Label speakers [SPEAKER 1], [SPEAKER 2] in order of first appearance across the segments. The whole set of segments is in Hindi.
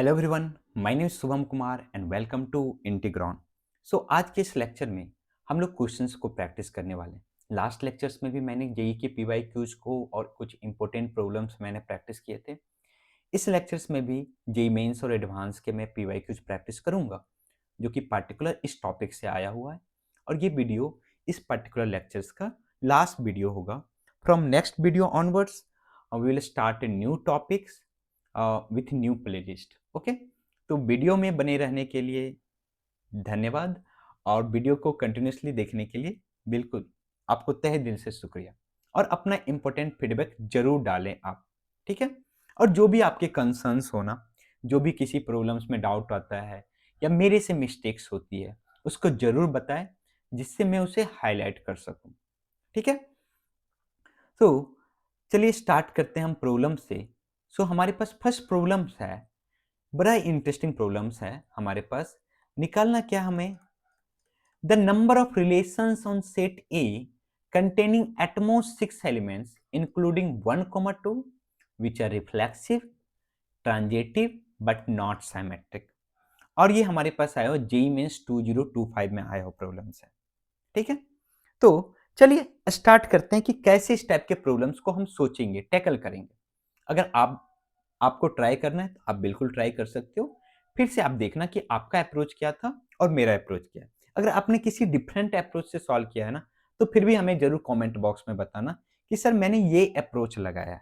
[SPEAKER 1] Hello everyone, my name is Shubham Kumar and welcome to Integron. आज के इस लेक्चर में हम लोग क्वेश्चंस को प्रैक्टिस करने वाले हैं। लास्ट लेक्चर्स में भी मैंने जेई के पीवाईक्यूज को और कुछ इंपॉर्टेंट प्रॉब्लम्स मैंने प्रैक्टिस किए थे। इस लेक्चर्स में भी जेई मेंस और एडवांस के मैं पीवाईक्यूज प्रैक्टिस करूंगा, जो कि पार्टिकुलर इस टॉपिक से आया हुआ है। और ये वीडियो इस पर्टिकुलर लेक्चर्स का लास्ट वीडियो होगा। From next video onwards we will start new topics with new playlist. Okay, तो वीडियो में बने रहने के लिए धन्यवाद, और वीडियो को कंटिन्यूसली देखने के लिए बिल्कुल आपको तहे दिल से शुक्रिया। और अपना इंपॉर्टेंट फीडबैक जरूर डालें आप, ठीक है। और जो भी आपके कंसर्न्स होना, जो भी किसी प्रॉब्लम्स में डाउट आता है या मेरे से मिस्टेक्स होती है, उसको जरूर बताएं, जिससे मैं उसे हाईलाइट कर सकूं, ठीक है। तो चलिए स्टार्ट करते हैं हम प्रॉब्लम से। हमारे पास फर्स्ट प्रॉब्लम्स है, बड़ा इंटरेस्टिंग प्रॉब्लम्स है हमारे पास। निकालना क्या हमें, the number of relations on set A containing at most 6 elements including 1, 2 which are reflexive, transitive but not symmetric। और ये हमारे पास आया हो जेई मेंस 2025 में आया हो प्रॉब्लम्स है, ठीक है। तो चलिए स्टार्ट करते हैं कि कैसे इस टाइप के प्रॉब्लम्स को हम सोचेंगे, टैकल करेंगे। अगर आपको ट्राई करना है तो आप बिल्कुल ट्राई कर सकते हो। फिर से आप देखना कि आपका अप्रोच क्या था और मेरा अप्रोच क्या है। अगर आपने किसी डिफरेंट अप्रोच से सॉल्व किया है ना, तो फिर भी हमें जरूर कमेंट बॉक्स में बताना कि सर मैंने ये अप्रोच लगाया है,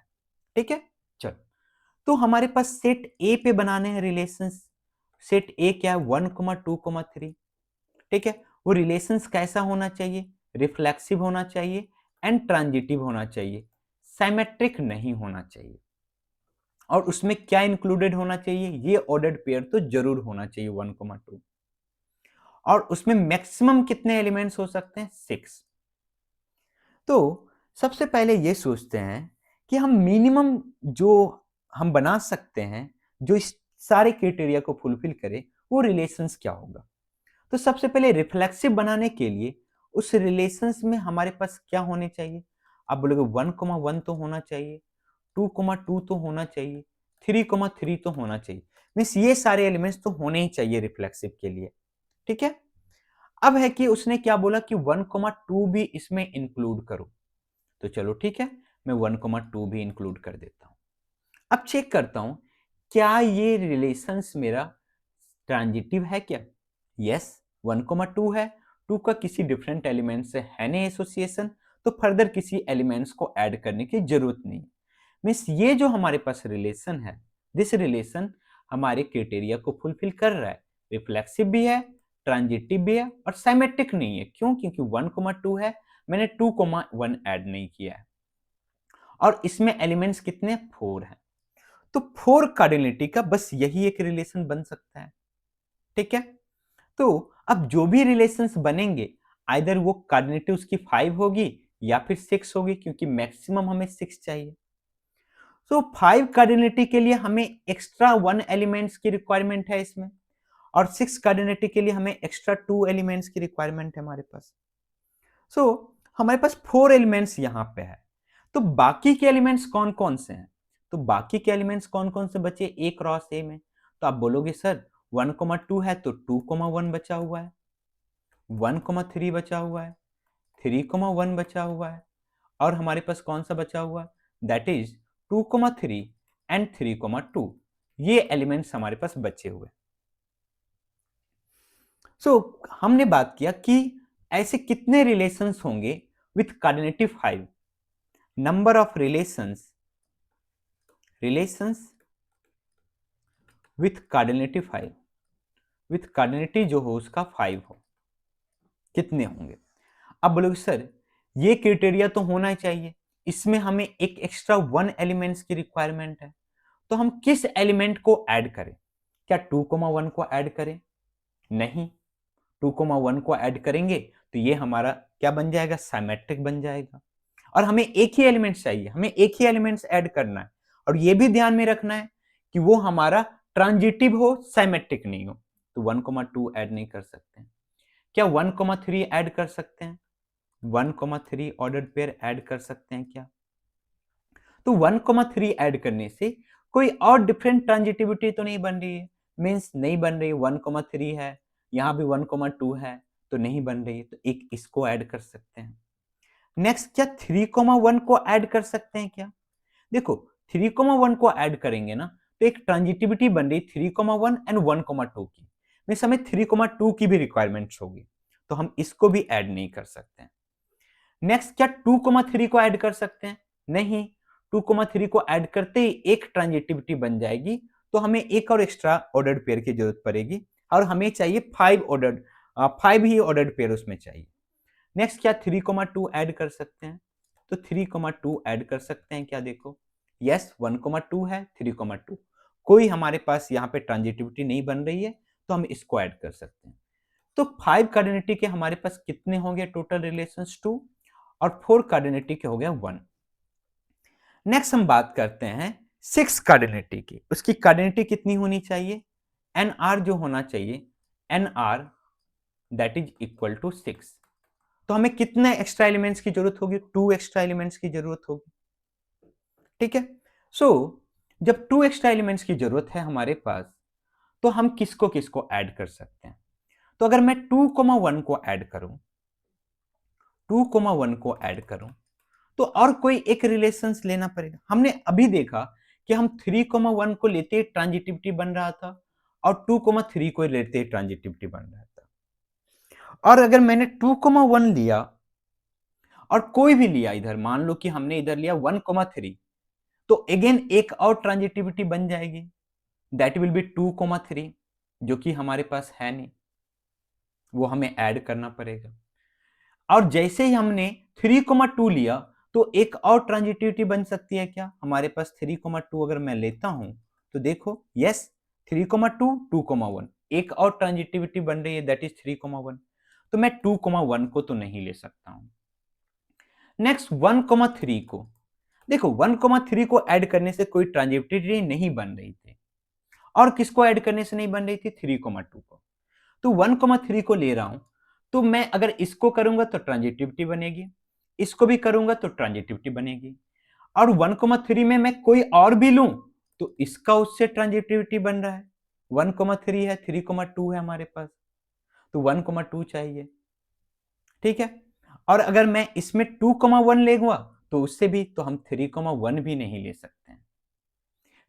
[SPEAKER 1] ठीक है। चलो, तो हमारे पास सेट ए पे बनाने हैं रिलेशंस। सेट ए क्या है, 1, 2, 3, ठीक है। वो रिलेशंस कैसा होना चाहिए, रिफ्लेक्सिव होना चाहिए एंड ट्रांजिटिव होना चाहिए, साइमेट्रिक नहीं होना चाहिए। और उसमें क्या इंक्लूडेड होना चाहिए, ये ऑर्डर्ड पेयर तो जरूर होना चाहिए 1, 2। और उसमें मैक्सिमम कितने एलिमेंट्स हो सकते हैं, 6। तो सबसे पहले ये सोचते हैं कि हम मिनिमम जो हम बना सकते हैं, जो इस सारे क्राइटेरिया को फुलफिल करे, वो रिलेशंस क्या होगा। तो सबसे पहले रिफ्लेक्सिव बनाने के लिए उस रिलेशंस में हमारे पास क्या होने चाहिए। आप बोलोगे 1, 1 तो होना चाहिए, 2, 2 तो होना चाहिए, 3, 3 तो होना चाहिए। मीन्स ये सारे एलिमेंट्स तो होने ही चाहिए रिफ्लेक्सिव के लिए, ठीक है। अब है कि उसने क्या बोला कि 1, 2 भी इसमें इंक्लूड करो। तो चलो ठीक है, मैं 1, 2 भी इंक्लूड कर देता हूं। अब चेक करता हूं क्या ये रिलेशंस मेरा ट्रांजिटिव है क्या। यस, 1, 2 है। 2 का किसी डिफरेंट एलिमेंट से है नहीं एसोसिएशन, तो फर्दर किसी एलिमेंट्स को ऐड करने की जरूरत नहीं। मीन्स ये जो हमारे पास रिलेशन है, दिस रिलेशन हमारे क्राइटेरिया को फुलफिल कर रहा है। रिफ्लेक्सिव भी है, ट्रांजिटिव भी है और साइमेट्रिक नहीं है। क्यों? क्योंकि 1, 2 है, मैंने 2, 1 ऐड नहीं किया है। और इसमें एलिमेंट्स कितने, 4 हैं। तो 4 कार्डिनलिटी का बस यही एक रिलेशन बन सकता है, ठीक है। तो अब जो भी रिलेशंस बनेंगे, आइदर वो कार्डिनेटिव उसकी 5 होगी या फिर 6 होगी, क्योंकि मैक्सिमम हमें 6 चाहिए। तो 5 कार्डिनिटी के लिए हमें एक्स्ट्रा 1 एलिमेंट्स की रिक्वायरमेंट है इसमें, और 6 कार्डिनिटी के लिए हमें एक्स्ट्रा 2 एलिमेंट्स की रिक्वायरमेंट है हमारे पास। हमारे पास 4 एलिमेंट्स यहां पे है। तो बाकी के एलिमेंट्स कौन कौन से हैं, तो बाकी के एलिमेंट्स कौन कौन से बचे ए क्रॉस ए में। तो आप बोलोगे सर 1, 2 है तो 2, 1 बचा हुआ है, 1, 3 बचा हुआ है, 3, 1 बचा हुआ है, और हमारे पास कौन सा बचा हुआ है, दैट इज 2, 3 एंड 3, 2। ये एलिमेंट्स हमारे पास बचे हुए। हमने बात किया कि ऐसे कितने रिलेशंस होंगे विथ कार्डिनेटिव 5। नंबर ऑफ रिलेशंस विथ कार्डिनेटिव 5, विथ कार्डिनेटिव जो हो उसका 5 हो, कितने होंगे। अब बोलोगे सर ये क्राइटेरिया तो होना ही चाहिए, इसमें हमें एक एक्स्ट्रा 1 एलिमेंट्स की रिक्वायरमेंट है। तो हम किस एलिमेंट को ऐड करें, क्या 2, 1 को ऐड करें, नहीं। 2, 1 को ऐड करेंगे तो ये हमारा क्या बन जाएगा, साइमेट्रिक बन जाएगा। और हमें एक ही एलिमेंट्स चाहिए, हमें एक ही एलिमेंट्स ऐड करना है। और ये भी ध्यान में रखना है कि वो हमारा ट्रांजिटिव हो, साइमेट्रिक नहीं हो। तो 1, 2 ऐड नहीं कर सकते हैं। क्या 1, 3 ऐड कर सकते हैं, 1, 3 ऑर्डर्ड पेयर ऐड कर सकते हैं क्या। तो 1, 3 ऐड करने से कोई और डिफरेंट ट्रांजिटिविटी तो नहीं बन रही है, मीन्स नहीं बन रही। 1,3 है, यहाँ भी 1,2 है, तो नहीं बन रही है, तो एक इसको ऐड कर सकते हैं। नेक्स्ट, क्या 3,1 को ऐड कर सकते हैं क्या? देखो 3,1 को ऐड करेंगे ना, तो एक ट्रांजिटिविटी बन रही 3,1 एंड 1,2 की, मीन्स हमें 3,2 की भी रिक्वायरमेंट्स होगी, तो हम इसको भी ऐड नहीं कर सकते हैं। नेक्स्ट, क्या 2,3 को ऐड कर सकते हैं? नहीं, 2,3 को ऐड करते ही एक ट्रांजिटिविटी बन जाएगी, तो हमें एक और एक्स्ट्रा ऑर्डर्ड पेयर की जरूरत पड़ेगी, और हमें चाहिए 5 ही ऑर्डर्ड पेयर उसमें चाहिए। नेक्स्ट, क्या 3,2 ऐड कर सकते हैं? तो 3,2 ऐड कर सकते हैं क्या? देखो, यस 1,2 है, 3,2 कोई हमारे पास यहाँ पे ट्रांजिटिविटी नहीं बन रही है, तो हम इसको ऐड कर सकते हैं। तो 5 कार्डिनिटी के हमारे पास कितने होंगे टोटल रिलेशंस? 2, और 4 कार्डिनिटी के हो गया 1। नेक्स्ट हम बात करते हैं 6 कार्डिनिटी की। उसकी कार्डिनिटी कितनी होनी चाहिए? एन आर जो होना चाहिए, N R that is equal to 6। तो हमें कितने एक्स्ट्रा एलिमेंट्स की जरूरत होगी? 2 एक्स्ट्रा एलिमेंट्स की जरूरत होगी। ठीक है, सो जब 2 एक्स्ट्रा एलिमेंट्स की जरूरत है हमारे पास, तो हम किसको किसको ऐड कर सकते हैं? तो अगर मैं 2,1 को ऐड करूं, 2,1 को ऐड करूं, तो और कोई एक रिलेशंस लेना पड़ेगा। हमने अभी देखा कि हम 3,1 को लेते ट्रांजिटिविटी बन रहा था, और 2,3 को लेते ट्रांजिटिविटी बन रहा था। और अगर मैंने 2,1 लिया और कोई भी लिया, इधर मान लो कि हमने इधर लिया 1,3, तो अगेन एक और ट्रांजिटिविटी बन जाएगी, दैट विल बी 2,3, जो कि हमारे पास है नहीं, वो हमें ऐड करना पड़ेगा। और जैसे ही हमने 3,2 लिया, तो एक और ट्रांजिटिविटी बन सकती है क्या हमारे पास? 3,2 अगर मैं लेता हूं, तो देखो, यस 3,2 2,1 एक और ट्रांजिटिविटी बन रही है, दैट इज 3,1। तो मैं 2,1 को तो नहीं ले सकता हूं। नेक्स्ट 1,3 को देखो, 1,3 को ऐड करने से कोई ट्रांजिटिविटी नहीं बन रही थी, और किसको ऐड करने से नहीं बन रही थी? 3,2 को। तो 1,3 को ले रहा हूं, तो मैं अगर इसको करूंगा तो ट्रांजिटिविटी बनेगी, इसको भी करूंगा तो ट्रांजिटिविटी बनेगी, और 1,3 में मैं कोई और भी लूं, तो इसका उससे ट्रांजिटिविटी बन रहा है। 1,3 है, 3,2 है हमारे पास, तो 1,2 चाहिए। ठीक है, और अगर मैं इसमें 2,1 लेगा, तो उससे भी तो हम 3,1 भी नहीं ले सकते हैं।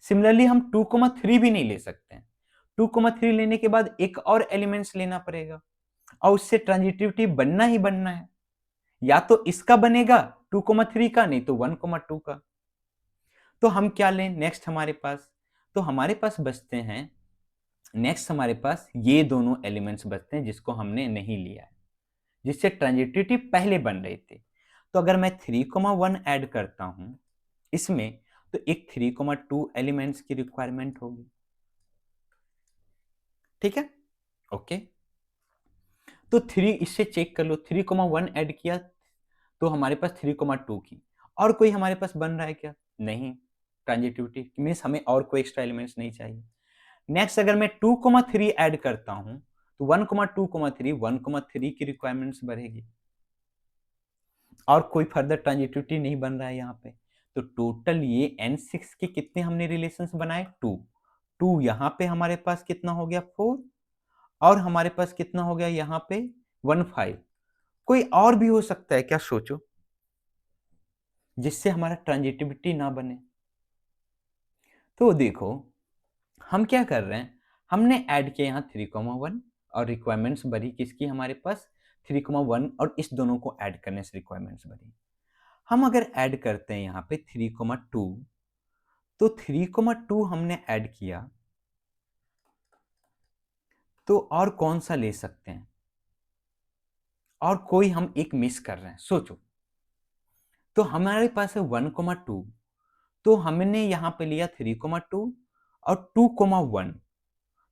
[SPEAKER 1] सिमिलरली हम 2,3 भी नहीं ले सकते हैं। 2,3 लेने के बाद एक और एलिमेंट्स लेना पड़ेगा, और उससे ट्रांजिटिविटी बनना ही बनना है, या तो इसका बनेगा 2,3 का, नहीं तो 1,2 का। तो हम क्या लें नेक्स्ट हमारे पास? तो हमारे पास बचते हैं, नेक्स्ट हमारे पास ये दोनों एलिमेंट्स बचते हैं जिसको हमने नहीं लिया है, जिससे ट्रांजिटिविटी पहले बन रही थी। तो अगर मैं 3,1 ऐड करता हूं इसमें, तो एक 3,2 एलिमेंट्स की रिक्वायरमेंट होगी। ठीक है, ओके। तो 3 इससे चेक कर लो, 3,1 ऐड किया तो हमारे पास 3,2 की, और कोई हमारे पास बन रहा है क्या? नहीं, ट्रांजिटिविटी मीन्स हमें और कोई एक्स्ट्रा एलिमेंट्स नहीं चाहिए। नेक्स्ट, अगर मैं 2,3 ऐड करता हूं, तो 1,2,3 की रिक्वायरमेंट्स बढ़ेगी, और कोई फर्दर ट्रांजिटिविटी नहीं बन रहा है यहाँ पे। तो टोटल ये N6 के कितने हमने रिलेशंस बनाए? 2 यहाँ पे हमारे पास कितना हो गया? 4, और हमारे पास कितना हो गया यहाँ पे? 1,5। कोई और भी हो सकता है क्या? सोचो, जिससे हमारा ट्रांजिटिविटी ना बने। तो देखो, हम क्या कर रहे हैं, हमने ऐड किया यहाँ 3,1, और रिक्वायरमेंट्स बढ़ी किसकी हमारे पास? 3,1, और इस दोनों को ऐड करने से रिक्वायरमेंट्स बढ़ी। हम अगर ऐड करते हैं यहाँ पे 3,2, तो 3,2 हमने ऐड किया, तो और कौन सा ले सकते हैं? और कोई हम एक मिस कर रहे हैं, सोचो। तो हमारे पास है 1,2, तो हमने यहाँ पे लिया 3,2 और 2,1,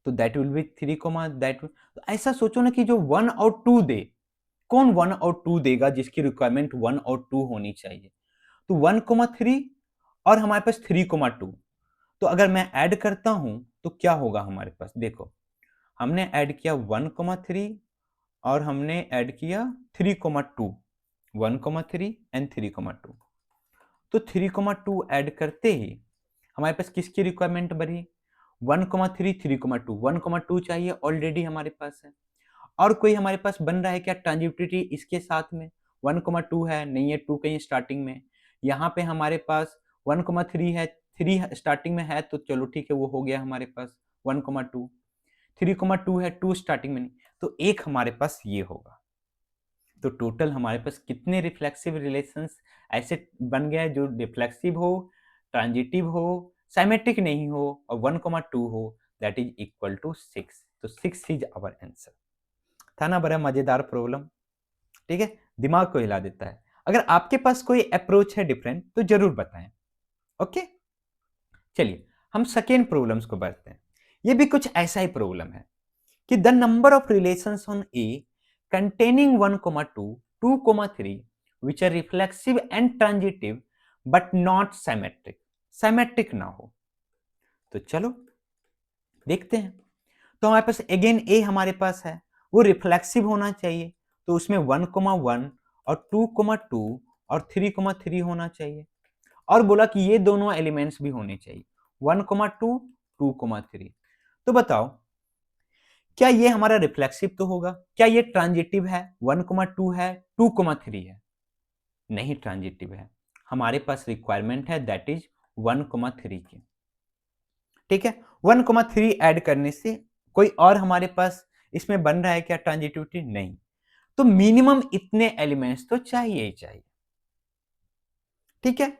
[SPEAKER 1] तो दैट विल बी 3, दैट। तो ऐसा सोचो ना कि जो 1 और 2 दे, कौन 1 और 2 देगा जिसकी रिक्वायरमेंट 1 और 2 होनी चाहिए? तो 1,3 और हमारे पास 3,2। तो अगर मैं ऐड करता हूं तो क्या होगा हमारे पास? देखो, हमने ऐड किया 1,3 और हमने ऐड किया 3,2, 1,3 एंड 3,2। तो 3,2 ऐड करते ही हमारे पास किसकी रिक्वायरमेंट बढ़ी, 1,3, 3,2, 1,2 चाहिए, ऑलरेडी हमारे पास है। और कोई हमारे पास बन रहा है क्या ट्रांजिटिविटी इसके साथ में, 1,2 है, नहीं है, 2 कहीं स्टार्टिंग में, यहाँ पे हमारे पास 1,3 है, 3 स्टार्टिंग में है, तो चलो ठीक है, वो हो गया हमारे पास 1,2, 3,2 है, 2 स्टार्टिंग में नहीं, तो एक हमारे पास ये होगा। तो टोटल हमारे पास कितने रिफ्लेक्सिव रिलेशंस ऐसे बन गए जो रिफ्लेक्सिव हो, ट्रांजिटिव हो, साइमेट्रिक नहीं हो और 1,2 हो, दैट इज इक्वल टू 6। तो 6 इज आवर आंसर। था ना बड़ा मजेदार प्रॉब्लम, ठीक है, दिमाग को हिला देता है। अगर आपके पास कोई अप्रोच है डिफरेंट तो जरूर बताएं। ओके, चलिए हम सेकेंड प्रॉब्लम्स को बढ़ते हैं। ये भी कुछ ऐसा ही प्रॉब्लम है कि the number of relations on A containing 1,2, 2,3 which are reflexive and transitive but not symmetric, symmetric ना हो। तो चलो देखते हैं। तो हमारे पास अगेन ए हमारे पास है, वो रिफ्लेक्सिव होना चाहिए, तो उसमें 1,1 और 2,2 और 3,3 होना चाहिए। और बोला कि ये दोनों एलिमेंट्स भी होने चाहिए, 1,2, 2,3। तो बताओ क्या ये हमारा रिफ्लेक्सिव तो होगा, क्या ये ट्रांजिटिव है, 1,2 है, 2,3 है? नहीं ट्रांजिटिव है, हमारे पास रिक्वायरमेंट है दैट इज 1,3 की। ठीक है, 1,3 ऐड करने से कोई और हमारे पास इसमें बन रहा है क्या ट्रांजिटिविटी? नहीं। तो मिनिमम इतने एलिमेंट्स तो चाहिए ही चाहिए। ठीक है,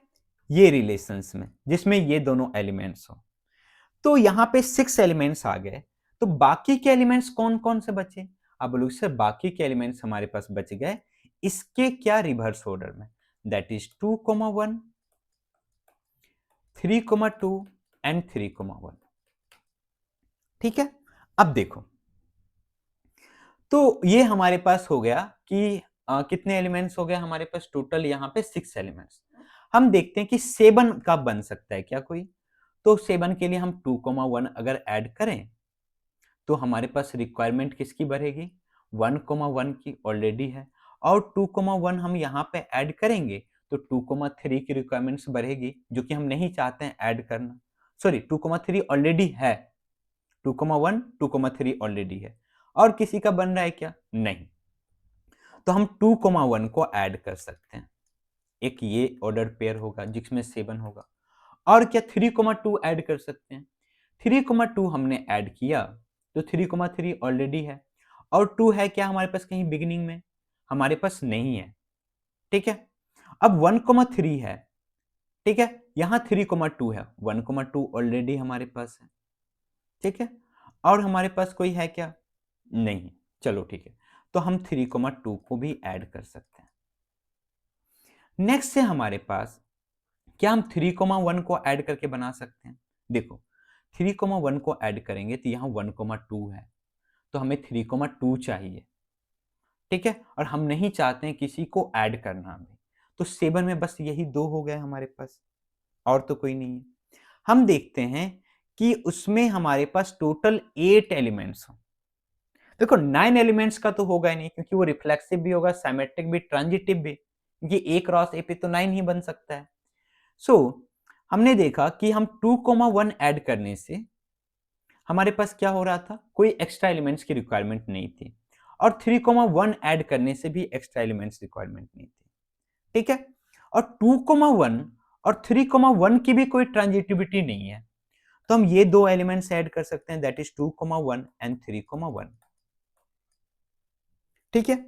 [SPEAKER 1] ये रिलेशंस में जिसमें ये दोनों एलिमेंट्स हो, तो यहां पे 6 एलिमेंट्स आ गए, तो बाकी के एलिमेंट्स कौन कौन से बचे? अब लोग से बाकी के एलिमेंट्स हमारे पास बच गए इसके क्या रिवर्स ऑर्डर में, दैट इज 2,1, 3,2 एंड 3,1। ठीक है, अब देखो, तो ये हमारे पास हो गया कि कितने एलिमेंट्स हो गए हमारे पास टोटल, यहाँ पे 6 एलिमेंट्स। हम देखते हैं कि 7 का बन सकता है क्या कोई? तो 7 के लिए हम 2,1 अगर ऐड करें तो हमारे पास रिक्वायरमेंट किसकी बढ़ेगी, 1,1 की ऑलरेडी है, और 2,1 हम यहाँ पे ऐड करेंगे तो 2,3 की रिक्वायरमेंट्स बढ़ेगी, जो कि हम नहीं चाहते हैं ऐड करना। सॉरी, 2,3 ऑलरेडी है, 2,1, 2,3 ऑलरेडी है, और किसी का बन रहा है क्या? नहीं। तो हम 2,1 को ऐड कर सकते हैं, एक ये ऑर्डर पेयर होगा जिसमें 7 होगा। और क्या 3,2 ऐड कर सकते हैं? 3,2 हमने ऐड किया तो 3,3 ऑलरेडी है, और 2 है क्या हमारे पास कहीं बिगिनिंग में? हमारे पास नहीं है। ठीक है, अब 1,3 है, ठीक है, यहाँ 3,2 है, 1,2 ऑलरेडी हमारे पास है। ठीक है, और हमारे पास कोई है क्या? नहीं। चलो ठीक है, तो हम 3,2 को भी ऐड कर सकते हैं। नेक्स्ट से हमारे पास क्या हम 3,1 को ऐड करके बना सकते हैं? देखो 3,1 को ऐड करेंगे तो यहाँ 1,2 है, तो हमें 3,2 चाहिए। ठीक है, और हम नहीं चाहते हैं किसी को ऐड करना हमें, तो 7 में बस यही 2 हो गए हमारे पास, और तो कोई नहीं है। हम देखते हैं कि उसमें हमारे पास टोटल 8 एलिमेंट्स हो। देखो 9 एलिमेंट्स का तो होगा ही नहीं, क्योंकि वो रिफ्लेक्सिव भी होगा, साइमेट्रिक भी, ट्रांजिटिव भी, क्योंकि ए क्रॉस ए पे तो 9 ही बन सकता है। सो हमने देखा कि हम 2,1 ऐड करने से हमारे पास क्या हो रहा था, कोई एक्स्ट्रा एलिमेंट्स की रिक्वायरमेंट नहीं थी, और 3,1 ऐड करने से भी एक्स्ट्रा एलिमेंट्स रिक्वायरमेंट नहीं थी। ठीक है, और 2,1 और 3,1 की भी कोई ट्रांजिटिविटी नहीं है, तो हम ये दो एलिमेंट्स ऐड कर सकते हैं, दैट इज 2,1 एंड 3,1। ठीक है,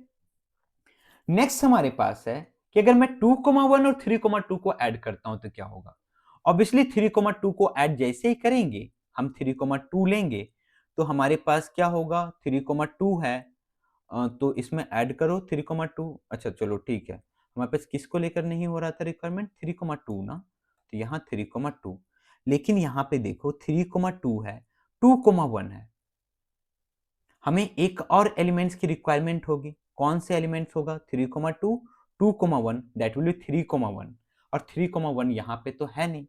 [SPEAKER 1] नेक्स्ट हमारे पास है कि अगर मैं 2,1 और 3,2 को ऐड करता हूं तो क्या होगा। ऑब्वियसली 3,2 को ऐड जैसे ही करेंगे, हम 3,2 लेंगे, तो हमारे पास क्या होगा, 3,2 है, तो इसमें ऐड करो 3,2। अच्छा चलो ठीक है, हमारे पास किसको लेकर नहीं हो रहा था रिक्वायरमेंट, 3,2 ना, तो यहाँ 3,2, लेकिन यहाँ पे देखो 3,2 है, 2,1 है, हमें एक और एलिमेंट्स की रिक्वायरमेंट होगी। कौन से एलिमेंट्स होगा, 3,2, 2,1, दैट विल बी 3,1, और 3,1 यहाँ पे तो है नहीं,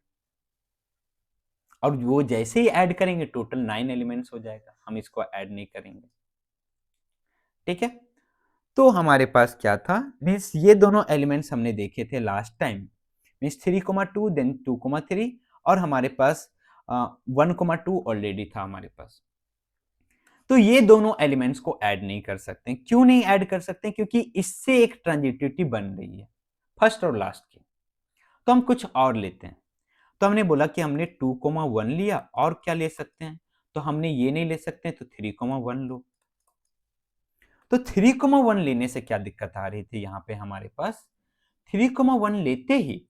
[SPEAKER 1] और वो जैसे ही ऐड करेंगे टोटल 9 एलिमेंट्स हो जाएगा, हम इसको ऐड नहीं करेंगे। ठीक है, तो हमारे पास क्या था, मीन्स ये दोनों एलिमेंट्स हमने देखे थे लास्ट टाइम, मीन्स 3,2 देन 2,3, और हमारे पास 1,2 ऑलरेडी था हमारे पास। तो ये दोनों एलिमेंट्स को ऐड नहीं कर सकते। क्यों नहीं ऐड कर सकते? क्योंकि इससे एक ट्रांजिटिविटी बन रही है फर्स्ट और लास्ट की। तो हम कुछ और लेते हैं। तो हमने बोला कि हमने 2,1 लिया, और क्या ले सकते हैं? तो हमने ये नहीं ले सकते, तो 3,1 लो। तो 3,1 लेने से क्या दिक्कत आ रही थी यहाँ पे हमारे पास? 3,1 लेते ही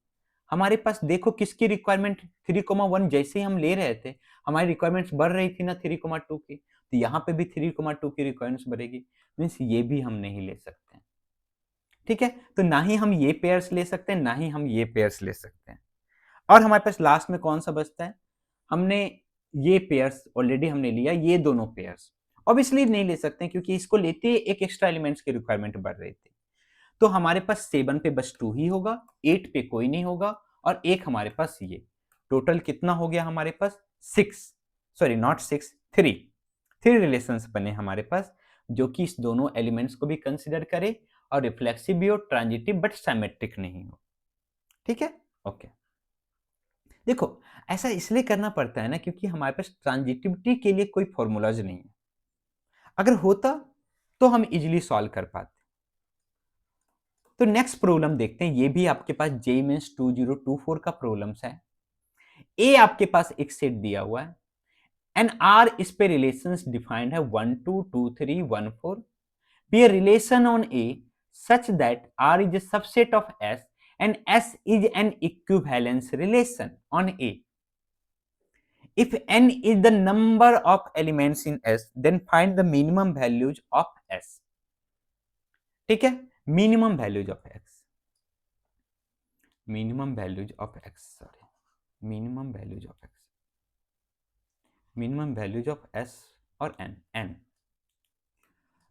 [SPEAKER 1] हमारे पास देखो किसकी रिक्वायरमेंट, 3,1 जैसे ही हम ले रहे थे हमारी रिक्वायरमेंट्स बढ़ रही थी ना 3,2 की, तो यहाँ पे भी 3,2 की रिक्वायरमेंट्स बढ़ेगी, मीन्स ये भी हम नहीं ले सकते हैं। ठीक है, तो ना ही हम ये पेयर्स ले सकते हैं, ना ही हम ये पेयर्स ले सकते हैं। और हमारे पास लास्ट में कौन सा बचता है? हमने ये पेयर्स ऑलरेडी हमने लिया, ये दोनों पेयर्स ऑब्वियसली नहीं ले सकते हैं, क्योंकि इसको लेते ही एक एक्स्ट्रा एलिमेंट्स की रिक्वायरमेंट बढ़ रही थी। तो हमारे पास 7 पे बस 2 ही होगा, 8 पे कोई नहीं होगा, और एक हमारे पास ये। टोटल कितना हो गया हमारे पास? 6, सॉरी नॉट 6, 3 रिलेशंस बने हमारे पास, जो कि इस दोनों एलिमेंट्स को भी कंसिडर करे और रिफ्लेक्सिव भी हो, ट्रांजिटिव बट सिमेट्रिक नहीं हो। ठीक है, ओके। देखो, ऐसा इसलिए करना पड़ता है ना, क्योंकि हमारे पास ट्रांजिटिविटी के लिए कोई फॉर्मूलाज नहीं है। अगर होता तो हम इजीली सॉल्व कर पाते। तो नेक्स्ट प्रॉब्लम देखते हैं, ये भी आपके पास जेईई मेंस 2024 का प्रॉब्लम्स है। ए आपके पास एक सेट दिया हुआ है, एंड आर इस पे रिलेशंस डिफाइंड है 1 2 2 3 1 4, B a relation on A such that R is a subset of S and S is an equivalence relation on A. If n is the number of elements in S, then find the minimum values of S. ठीक है, minimum values of X, minimum values of X, sorry, minimum values of X, minimum values of S और n।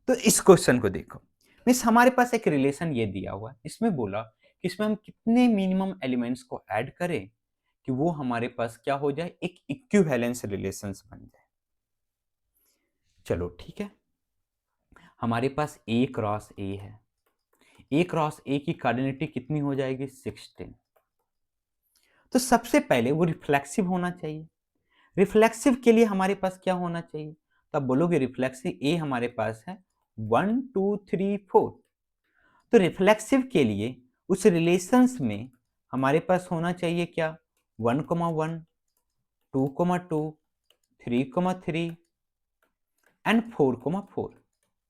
[SPEAKER 1] तो इस क्वेश्चन को देखो, मीन्स हमारे पास एक रिलेशन ये दिया हुआ है, इसमें बोला कि इसमें हम कितने मिनिमम एलिमेंट्स को ऐड करें कि वो हमारे पास क्या हो जाए, एक इक्विवेलेंस रिलेशंस बन जाए। चलो ठीक है, हमारे पास A क्रॉस A है, A क्रॉस A की कार्डिनिटी कितनी हो जाएगी? 16। तो सबसे पहले वो रिफ्लेक्सिव होना चाहिए। रिफ्लेक्सिव के लिए हमारे पास क्या होना चाहिए? तब बोलोगे रिफ्लेक्सिव A हमारे पास है 1 2 3 4। तो रिफ्लेक्सिव के लिए उस रिलेशंस में हमारे पास होना चाहिए क्या? 1,1, 2,2, 3,3 एंड 4,4,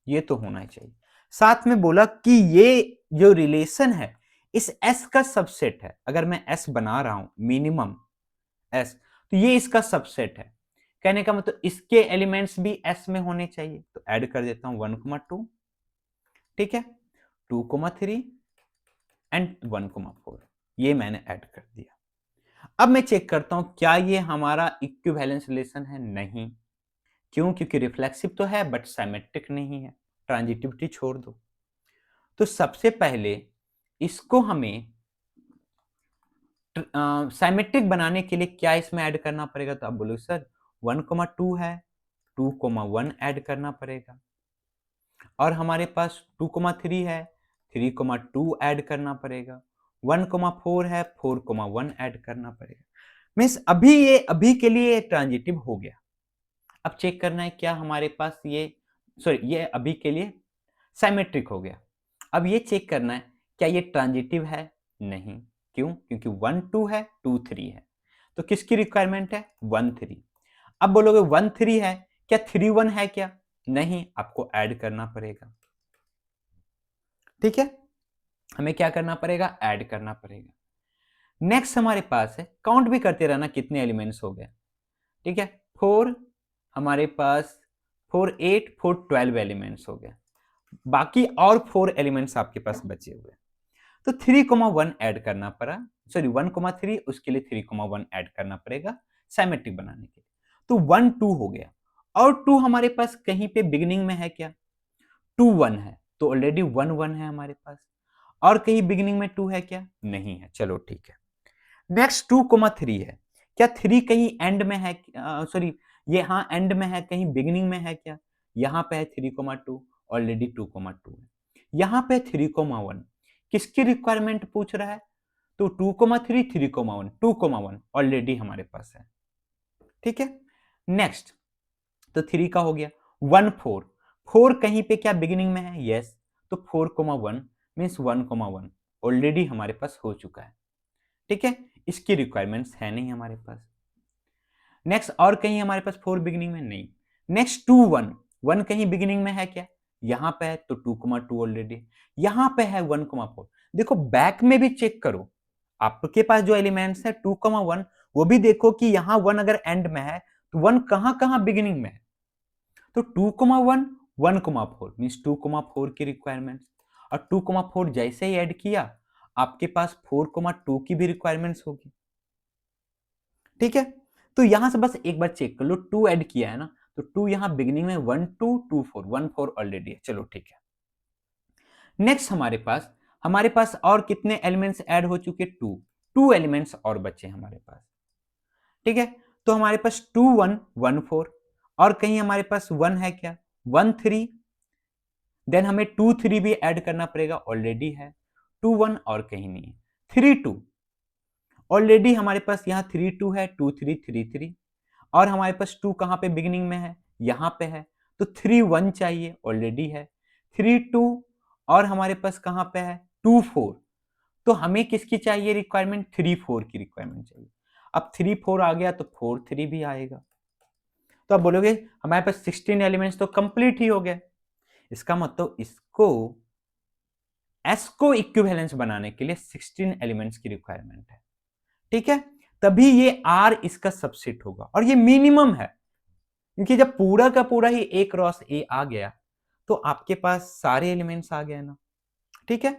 [SPEAKER 1] ये तो होना ही चाहिए। साथ में बोला कि ये जो रिलेशन है इस S का सबसेट है। अगर मैं S बना रहा हूं मिनिमम S, तो ये इसका सबसेट है। कहने का मतलब इसके एलिमेंट्स भी S में होने चाहिए। तो ऐड कर देता हूं 1,2, ठीक है, 2,3 एंड 1,4, ये मैंने ऐड कर दिया। अब मैं चेक करता हूं क्या ये हमारा इक्विवेलेंस रिलेशन है? नहीं। क्यों? क्योंकि रिफ्लेक्सिव तो है बट सिमेट्रिक नहीं है, ट्रांजिटिविटी छोड़ दो। तो सबसे पहले इसको हमें सिमेट्रिक बनाने के लिए क्या इसमें ऐड करना पड़ेगा? तो आप बोलो सर 1,2 है, 2,1 ऐड करना पड़ेगा, और हमारे पास 2,3 है, 3,2 ऐड करना पड़ेगा, 1,4 है, 4,1 ऐड करना पड़ेगा। मीन्स अभी ये अभी के लिए ट्रांजिटिव हो गया। अब चेक करना है क्या हमारे पास ये, सॉरी ये अभी के लिए सिमेट्रिक हो गया। अब ये चेक करना है क्या ये ट्रांजिटिव है? नहीं। क्यों? क्योंकि 1 2 है, 2 3 है, तो किसकी रिक्वायरमेंट है? 1 3। अब बोलोगे 1 3 है, क्या 3 1 है क्या? नहीं, आपको ऐड करना पड़ेगा। ठीक है, हमें क्या करना पड़ेगा? ऐड करना पड़ेगा। नेक्स्ट हमारे पास है, काउंट भी करते रहना कितने एलिमेंट्स हो गए। ठीक है, 4 हमारे पास 4 8 4 12 एलिमेंट्स हो गए, बाकी और 4 एलिमेंट्स आपके पास बचे हुए। तो 3,1 ऐड करना पड़ा, सॉरी 1,3, उसके लिए 3,1 ऐड करना पड़ेगा सिमेट्रिक बनाने के लिए। तो 1 2 हो गया, और 2 हमारे पास कहीं पे बिगिनिंग में है क्या? 2 1 है, तो ऑलरेडी 1 1 है हमारे पास। और कहीं बिगिनिंग में 2 है क्या? नहीं है। चलो ठीक है, नेक्स्ट 2,3 है, क्या 3 कहीं एंड में है? सॉरी ये हाँ एंड में है, कहीं बिगिनिंग में है क्या? यहाँ पे है 3,2, ऑलरेडी 2,2 है। यहाँ पे 3,1, किसकी रिक्वायरमेंट पूछ रहा है? तो 2,3, 3,1, 2,1 ऑलरेडी हमारे पास है। ठीक है, नेक्स्ट तो 3 का हो गया। 1, 4, 4 कहीं पे क्या बिगिनिंग में है? यस, तो 4,1 मीन्स 1,1 ऑलरेडी हमारे पास हो चुका है। ठीक है, इसकी रिक्वायरमेंट्स है नहीं हमारे पास। नेक्स्ट, और कहीं हमारे पास 4 बिगिनिंग में नहीं। नेक्स्ट 2, 1, 1 कहीं बिगिनिंग में है क्या? यहां पे है, तो 2,2 ऑलरेडी। यहां पे है 1,4। देखो बैक में भी चेक करो, आपके पास जो एलिमेंट्स है 2,1, वो भी देखो कि यहां 1 अगर एंड में है तो 1 कहां कहां बिगिनिंग में है। तो 2,1, 1,4 मीन्स 2,4 की रिक्वायरमेंट्स। और 2,4 जैसे ही ऐड किया, आपके पास 4,2 की भी रिक्वायरमेंट्स होगी। ठीक है, तो यहां से बस एक बार चेक कर लो, 2 ऐड किया है ना, तो 2 यहां बिगिनिंग में 1, 2, 2, 4, 1, 4 ऑलरेडी है। चलो ठीक है, नेक्स्ट हमारे पास और कितने एलिमेंट्स ऐड हो चुके? 2, 2 एलिमेंट्स और बचे हमारे पास। ठीक है, तो हमारे पास 2, 1, 1, 4, और कहीं हमारे पास 1 है क्या? 1, 3, देन हमें 2, 3 भी ऐड करना पड़ेगा, ऑलरेडी है। 2, 1 और कहीं नहीं है। 3, 2 ऑलरेडी हमारे पास यहाँ 3, 2 है, 2, 3, 3, 3, और हमारे पास 2 कहाँ पे बिगिनिंग में है? यहाँ पे है, तो 3, 1 चाहिए, ऑलरेडी है। 3, 2 और हमारे पास कहाँ पे है? 2, 4, तो हमें किसकी चाहिए रिक्वायरमेंट? 3, 4 की रिक्वायरमेंट चाहिए। अब 3, 4 आ गया तो 4, 3 भी आएगा। तो आप बोलोगे हमारे पास 16 एलिमेंट्स तो कंप्लीट ही हो गए। इसका मतलब इसको एस को इक्विवेलेंस बनाने के लिए 16 एलिमेंट्स की रिक्वायरमेंट है। ठीक है, तभी ये आर इसका सबसेट होगा, और ये मिनिमम है, क्योंकि जब पूरा का पूरा ही ए क्रॉस ए आ गया तो आपके पास सारे एलिमेंट्स आ गए ना। ठीक है,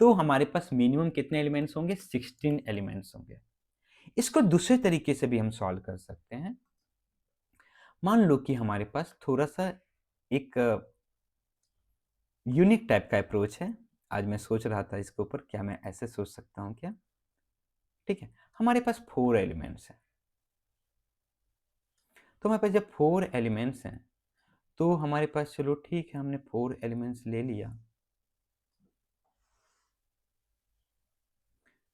[SPEAKER 1] तो हमारे पास मिनिमम कितने एलिमेंट्स होंगे? 16 एलिमेंट्स होंगे। इसको दूसरे तरीके से भी हम सॉल्व कर सकते हैं। मान लो कि हमारे पास थोड़ा सा एक यूनिक टाइप का अप्रोच है। आज मैं सोच रहा था इसके ऊपर, क्या मैं ऐसे सोच सकता हूं क्या? ठीक है, हमारे पास 4 एलिमेंट्स हैं। तो हमारे पास जब 4 एलिमेंट्स हैं तो हमारे पास, चलो ठीक है, हमने 4 एलिमेंट्स ले लिया।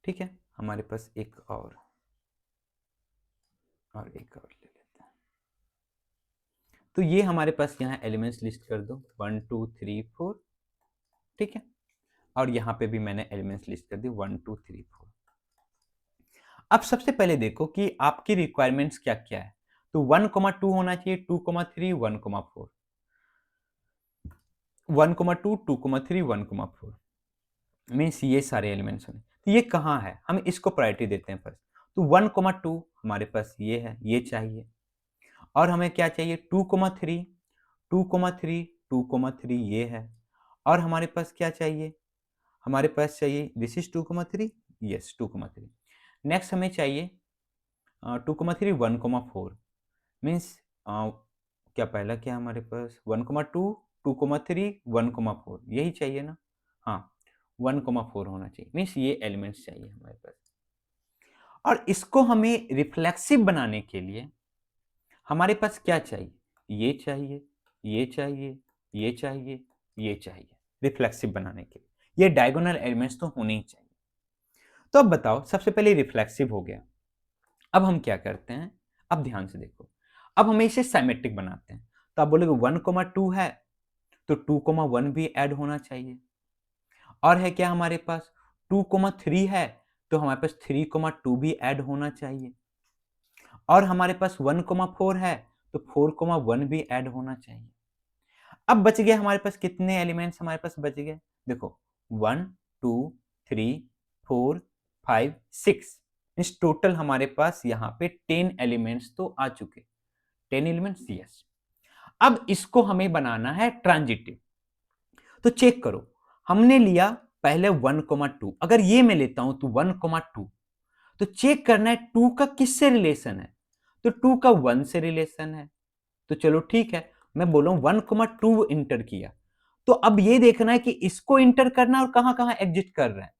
[SPEAKER 1] ठीक है, हमारे पास एक और एक और ले लेते हैं। तो ये हमारे पास यहाँ एलिमेंट्स लिस्ट कर दो, 1, 2, 3, 4। ठीक है, और यहाँ पे भी मैंने एलिमेंट्स लिस्ट कर दी, 1, 2, 3, 4। अब सबसे पहले देखो कि आपकी रिक्वायरमेंट्स क्या क्या है। तो 1,2 होना चाहिए, 2,3, 1,4, 1,2, 2,3, 1,4 मीन्स ये सारे एलिमेंट्स होने। तो ये कहाँ है? हम इसको प्रायोरिटी देते हैं फर्स्ट। तो 1,2 हमारे पास ये है, ये चाहिए। और हमें क्या चाहिए? 2,3, 2,3, 2,3 ये है। और हमारे पास क्या चाहिए? हमारे पास चाहिए दिस इज 2,3, यस 2,3। नेक्स्ट हमें चाहिए 2,3, 1,4 मीन्स क्या पहला क्या हमारे पास 1,2, 2,3, 1,4 यही चाहिए ना? हाँ, 1,4 होना चाहिए, मीन्स ये एलिमेंट्स चाहिए हमारे पास। और इसको हमें रिफ्लेक्सिव बनाने के लिए हमारे पास क्या चाहिए? ये चाहिए, ये चाहिए, ये चाहिए, ये चाहिए, रिफ्लेक्सिव बनाने के लिए ये डायगोनल एलिमेंट्स तो होने ही चाहिए। तो अब बताओ, सबसे पहले रिफ्लेक्सिव हो गया। अब हम क्या करते हैं? अब ध्यान से देखो, अब हमें इसे सिमेट्रिक बनाते हैं। तो आप बोलोगे 1,2 है तो 2,1 भी ऐड होना चाहिए। और है क्या हमारे पास? 2,3 है तो हमारे पास 3,2 भी ऐड होना चाहिए। और हमारे पास 1,4 है तो 4,1 भी ऐड होना चाहिए। अब बच गए हमारे पास कितने एलिमेंट्स? हमारे पास बच गए, देखो 1, 2, 3, 4, 5, 6 इस टोटल हमारे पास यहाँ पे 10 एलिमेंट्स तो आ चुके। 10 एलिमेंट्स, यस। अब इसको हमें बनाना है ट्रांजिटिव। तो चेक करो, हमने लिया पहले 1,2, अगर ये मैं लेता हूं तो 1,2, तो चेक करना है 2 का किससे रिलेशन है? तो 2 का 1 से रिलेशन है। तो चलो ठीक है, मैं बोल रहा हूं 1,2 इंटर किया, तो अब ये देखना है कि इसको इंटर करना और कहां कहां एग्जिट कर रहा है।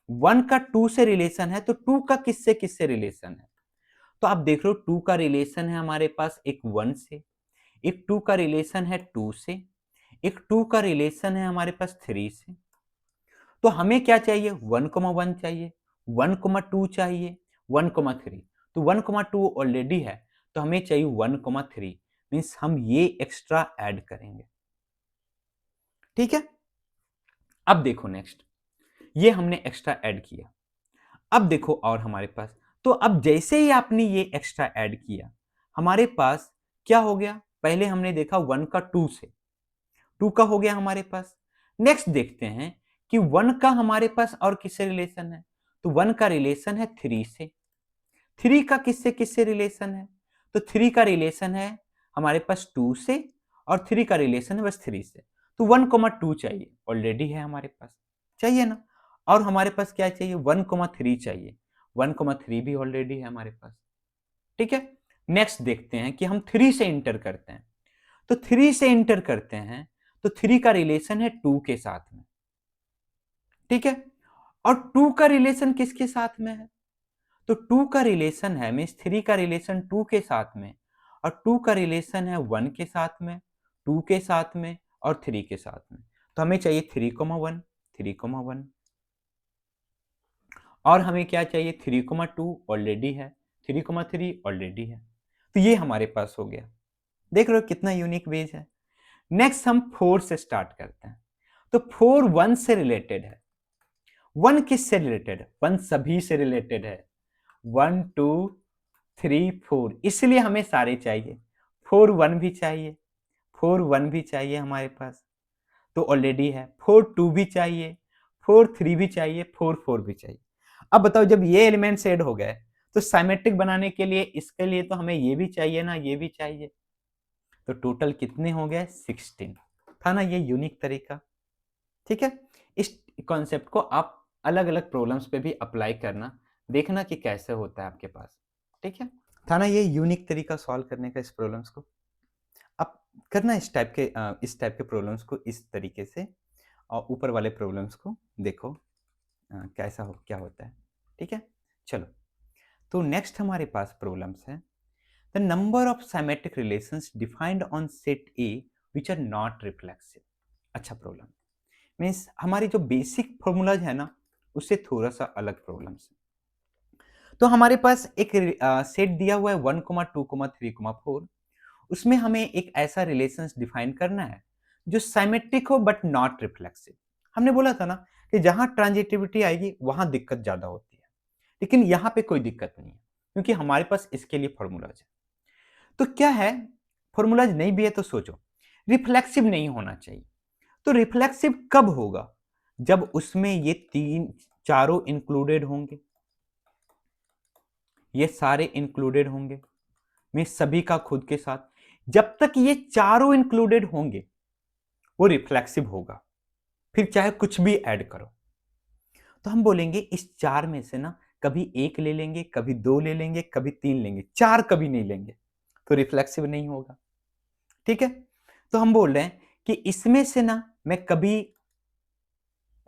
[SPEAKER 1] 1 का 2 से रिलेशन है तो 2 का किससे किससे रिलेशन है? तो आप देख रहे हो 2 का रिलेशन है हमारे पास एक 1 से, एक 2 का रिलेशन है 2 से, एक 2 का रिलेशन है हमारे पास 3 से। तो हमें क्या चाहिए? 1,1 चाहिए, 1,2 चाहिए, 1,3। तो 1,2 ऑलरेडी है, तो हमें चाहिए 1,3, मीन्स हम ये एक्स्ट्रा ऐड करेंगे। ठीक है, अब देखो नेक्स्ट, ये हमने एक्स्ट्रा ऐड किया। अब देखो और हमारे पास, तो अब जैसे ही आपने ये एक्स्ट्रा ऐड किया, हमारे पास क्या हो गया, पहले हमने देखा 1 का 2 से, 2 का हो गया हमारे पास। नेक्स्ट देखते हैं कि 1 का हमारे पास और किससे रिलेशन है, तो 1 का रिलेशन है 3 से। 3 का किससे किससे रिलेशन है, तो 3 का रिलेशन है हमारे पास 2 से, और 3 का रिलेशन है बस 3 से। तो 1,2 चाहिए, ऑलरेडी है हमारे पास, चाहिए ना। और हमारे पास क्या चाहिए, 1,3 चाहिए, 1,3 भी ऑलरेडी है हमारे पास। ठीक है, नेक्स्ट देखते हैं कि हम 3 से इंटर करते हैं। तो 3 से इंटर करते हैं, तो 3 का रिलेशन है 2 के साथ में। ठीक है, और 2 का रिलेशन किसके साथ में है, तो 2 का रिलेशन है, मीन्स 3 का रिलेशन 2 के साथ में, और 2 का रिलेशन है 1 के साथ में, 2 के साथ में, और 3 के साथ में। तो हमें चाहिए 3,1, 3,1, और हमें क्या चाहिए 3,2 ऑलरेडी है, 3,3 ऑलरेडी है। तो ये हमारे पास हो गया। देख रहे हो कितना यूनिक वेज है। नेक्स्ट हम 4 से स्टार्ट करते हैं। तो 4 1 से रिलेटेड है। 1 किससे रिलेटेड है, 1 सभी से रिलेटेड है, 1 2 3 4, इसलिए हमें सारे चाहिए। 4 1 भी चाहिए, 4 1 भी चाहिए हमारे पास, तो ऑलरेडी है। 4 2 भी चाहिए, 4 3 भी चाहिए, 4 4 भी चाहिए। अब बताओ, जब ये एलिमेंट्स ऐड हो गए, तो साइमेट्रिक बनाने के लिए इसके लिए तो हमें ये भी चाहिए ना, ये भी चाहिए। तो टोटल कितने हो गए, 16। था ना ये यूनिक तरीका। ठीक है, इस कॉन्सेप्ट को आप अलग अलग प्रॉब्लम्स पे भी अप्लाई करना, देखना कि कैसे होता है आपके पास। ठीक है, था ना ये यूनिक तरीका सॉल्व करने का इस प्रॉब्लम्स को। अब करना इस टाइप के प्रॉब्लम्स को इस तरीके से, और ऊपर वाले प्रॉब्लम्स को देखो कैसा हो क्या होता है। ठीक है, चलो, तो नेक्स्ट हमारे पास प्रॉब्लम्स है, the number of symmetric relations defined on set A which are not reflexive. अच्छा प्रॉब्लम, मीन्स हमारी जो बेसिक फॉर्मूलाज है ना, उससे थोड़ा सा अलग प्रॉब्लम्स है। तो हमारे पास एक सेट दिया हुआ है 1, 2, 3, 4, उसमें हमें एक ऐसा रिलेशंस डिफाइन करना है जो सिमेट्रिक हो बट नॉट रिफ्लेक्सिव। हमने बोला था ना कि जहां ट्रांजिटिविटी आएगी वहां दिक्कत ज्यादा होती है, लेकिन यहाँ पे कोई दिक्कत नहीं है, क्योंकि हमारे पास इसके लिए फॉर्मूलाज है। तो क्या है, फॉर्मूलाज नहीं भी है तो सोचो, रिफ्लेक्सिव नहीं होना चाहिए। तो रिफ्लेक्सिव कब होगा, जब उसमें ये तीन चारों इंक्लूडेड होंगे, ये सारे इंक्लूडेड होंगे, मैं सभी का खुद के साथ। जब तक ये चारों इंक्लूडेड होंगे वो रिफ्लेक्सिव होगा, फिर चाहे कुछ भी ऐड करो। तो हम बोलेंगे इस चार में से ना कभी एक ले लेंगे, कभी दो ले लेंगे, कभी तीन लेंगे, चार कभी नहीं लेंगे, तो रिफ्लेक्सिव नहीं होगा। ठीक है, तो हम बोल रहे हैं कि इसमें से ना मैं कभी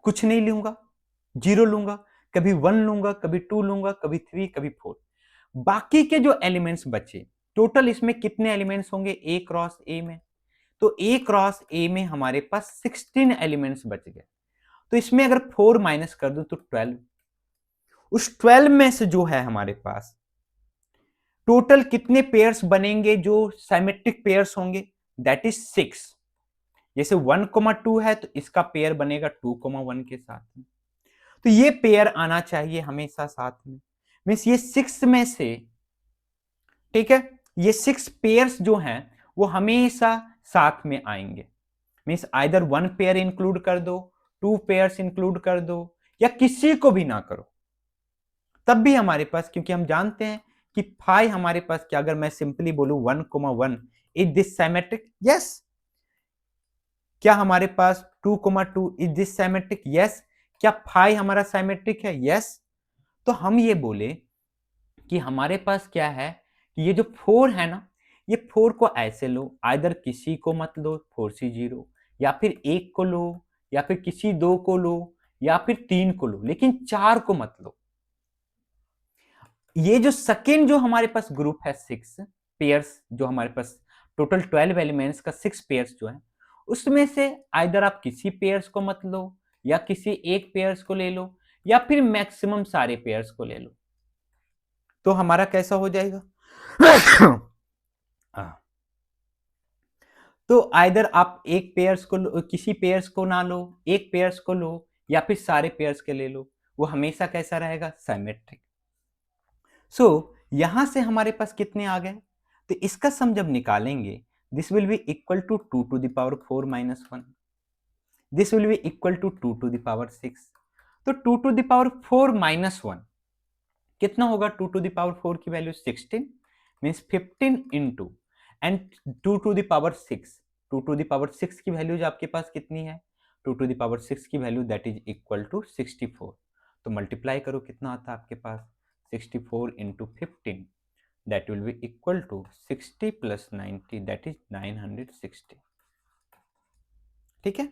[SPEAKER 1] कुछ नहीं लूंगा, जीरो लूंगा, कभी 1 लूंगा, कभी 2 लूंगा, कभी 3, कभी 4। बाकी के जो एलिमेंट्स बचे, टोटल इसमें कितने एलिमेंट्स होंगे ए क्रॉस ए में, तो ए क्रॉस ए में हमारे पास 16 एलिमेंट्स बच गए। तो इसमें अगर 4 माइनस कर दो तो 12, उस 12 में से जो है हमारे पास टोटल कितने पेयर्स बनेंगे जो सिमेट्रिक पेयर्स होंगे, दैट इज 6। जैसे 1,2 है तो इसका पेयर बनेगा 2,1 के साथ में, तो ये पेयर आना चाहिए हमेशा साथ में, मीन्स ये 6 में से, ठीक है, ये 6 पेयर्स जो हैं वो हमेशा साथ में आएंगे। मीन्स आइदर 1 पेयर इंक्लूड कर दो, 2 पेयर्स इंक्लूड कर दो, या किसी को भी ना करो, तब भी हमारे पास, क्योंकि हम जानते हैं कि फाई हमारे पास क्या, अगर मैं सिंपली बोलूं 1,1 इज दिस सिमेट्रिक, यस। क्या हमारे पास 2,2 इज दिस सिमेट्रिक, यस। क्या फाई हमारा सिमेट्रिक है, यस। तो हम ये बोले कि हमारे पास क्या है कि ये जो 4 है ना, ये 4 को ऐसे लो, आइदर किसी को मत लो 4C0, या फिर एक को लो, या फिर किसी दो को लो, या फिर 3 को लो, लेकिन 4 को मत लो। ये जो सेकेंड जो हमारे पास ग्रुप है 6 पेयर्स, जो हमारे पास टोटल 12 एलिमेंट्स का 6 पेयर्स जो है, उसमें से आइदर आप किसी पेयर्स को मत लो, या किसी एक पेयर्स को ले लो, या फिर मैक्सिमम सारे पेयर्स को ले लो। तो हमारा कैसा हो जाएगा? हाँ। तो आइदर आप एक पेयर्स को किसी पेयर्स को ना लो, एक पेयर्स को लो, या फिर सारे पेयर्स के ले लो, वो हमेशा कैसा रहेगा? सिमेट्रिक। सो यहां से हमारे पास कितने आ गए? तो इसका सम जब निकालेंगे, this will be equal to 2 to the power 4 minus 1, this will be equal to 2 to the power 6। तो 2 टू द पावर 4 माइनस 1 कितना होगा? 2 टू द पावर 4 की value 16, means 15 into, and 2 to the power 6, 2 to the power 6 की वैल्यू जो आपके पास कितनी है? 2 टू द पावर 6 की value that is equal to 64। तो मल्टीप्लाई करो, कितना आता है आपके पास? 64 into 15, that will be equal to 60 plus 90, that is 960। ठीक है?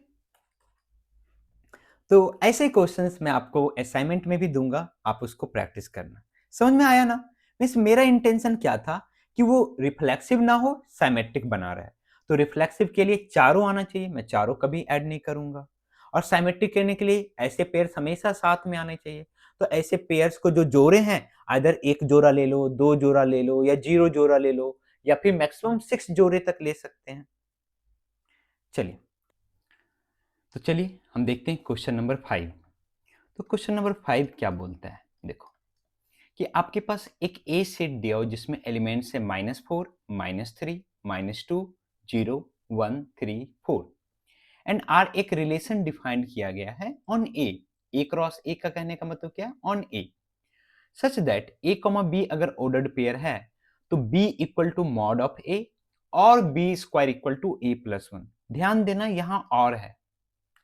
[SPEAKER 1] तो ऐसे क्वेश्चंस मैं आपको असाइनमेंट में भी दूंगा, आप उसको प्रैक्टिस करना। समझ में आया ना? मीन्स मेरा इंटेंशन क्या था कि वो रिफ्लेक्सिव ना हो, साइमेट्रिक बना रहा है। तो रिफ्लेक्सिव के लिए चारों आना चाहिए, मैं चारों कभी ऐड नहीं करूंगा। और साइमेट्रिक करने के लिए ऐसे पेयर्स हमेशा साथ में आने चाहिए। तो ऐसे पेयर्स को जो जोड़े हैं, आइदर एक जोड़ा ले लो, दो जोड़ा ले लो, या जीरो जोड़ा ले लो, या फिर मैक्सिमम 6 जोड़े तक ले सकते हैं। चलिए, तो चलिए हम देखते हैं क्वेश्चन नंबर 5। तो क्वेश्चन नंबर 5 क्या बोलता है? देखो कि आपके पास एक ए सेट दिया हो जिसमें एलिमेंट्स है -4, -3, -2, 0, 1, 3, 4, एंड आर एक रिलेशन डिफाइंड किया गया है ऑन ए क्रॉस ए का कहने का मतलब क्या है? On A, such that a comma b अगर ऑर्डर्ड पेयर है तो b equal to mod of a और B square equal to A plus 1। ध्यान देना यहां और है,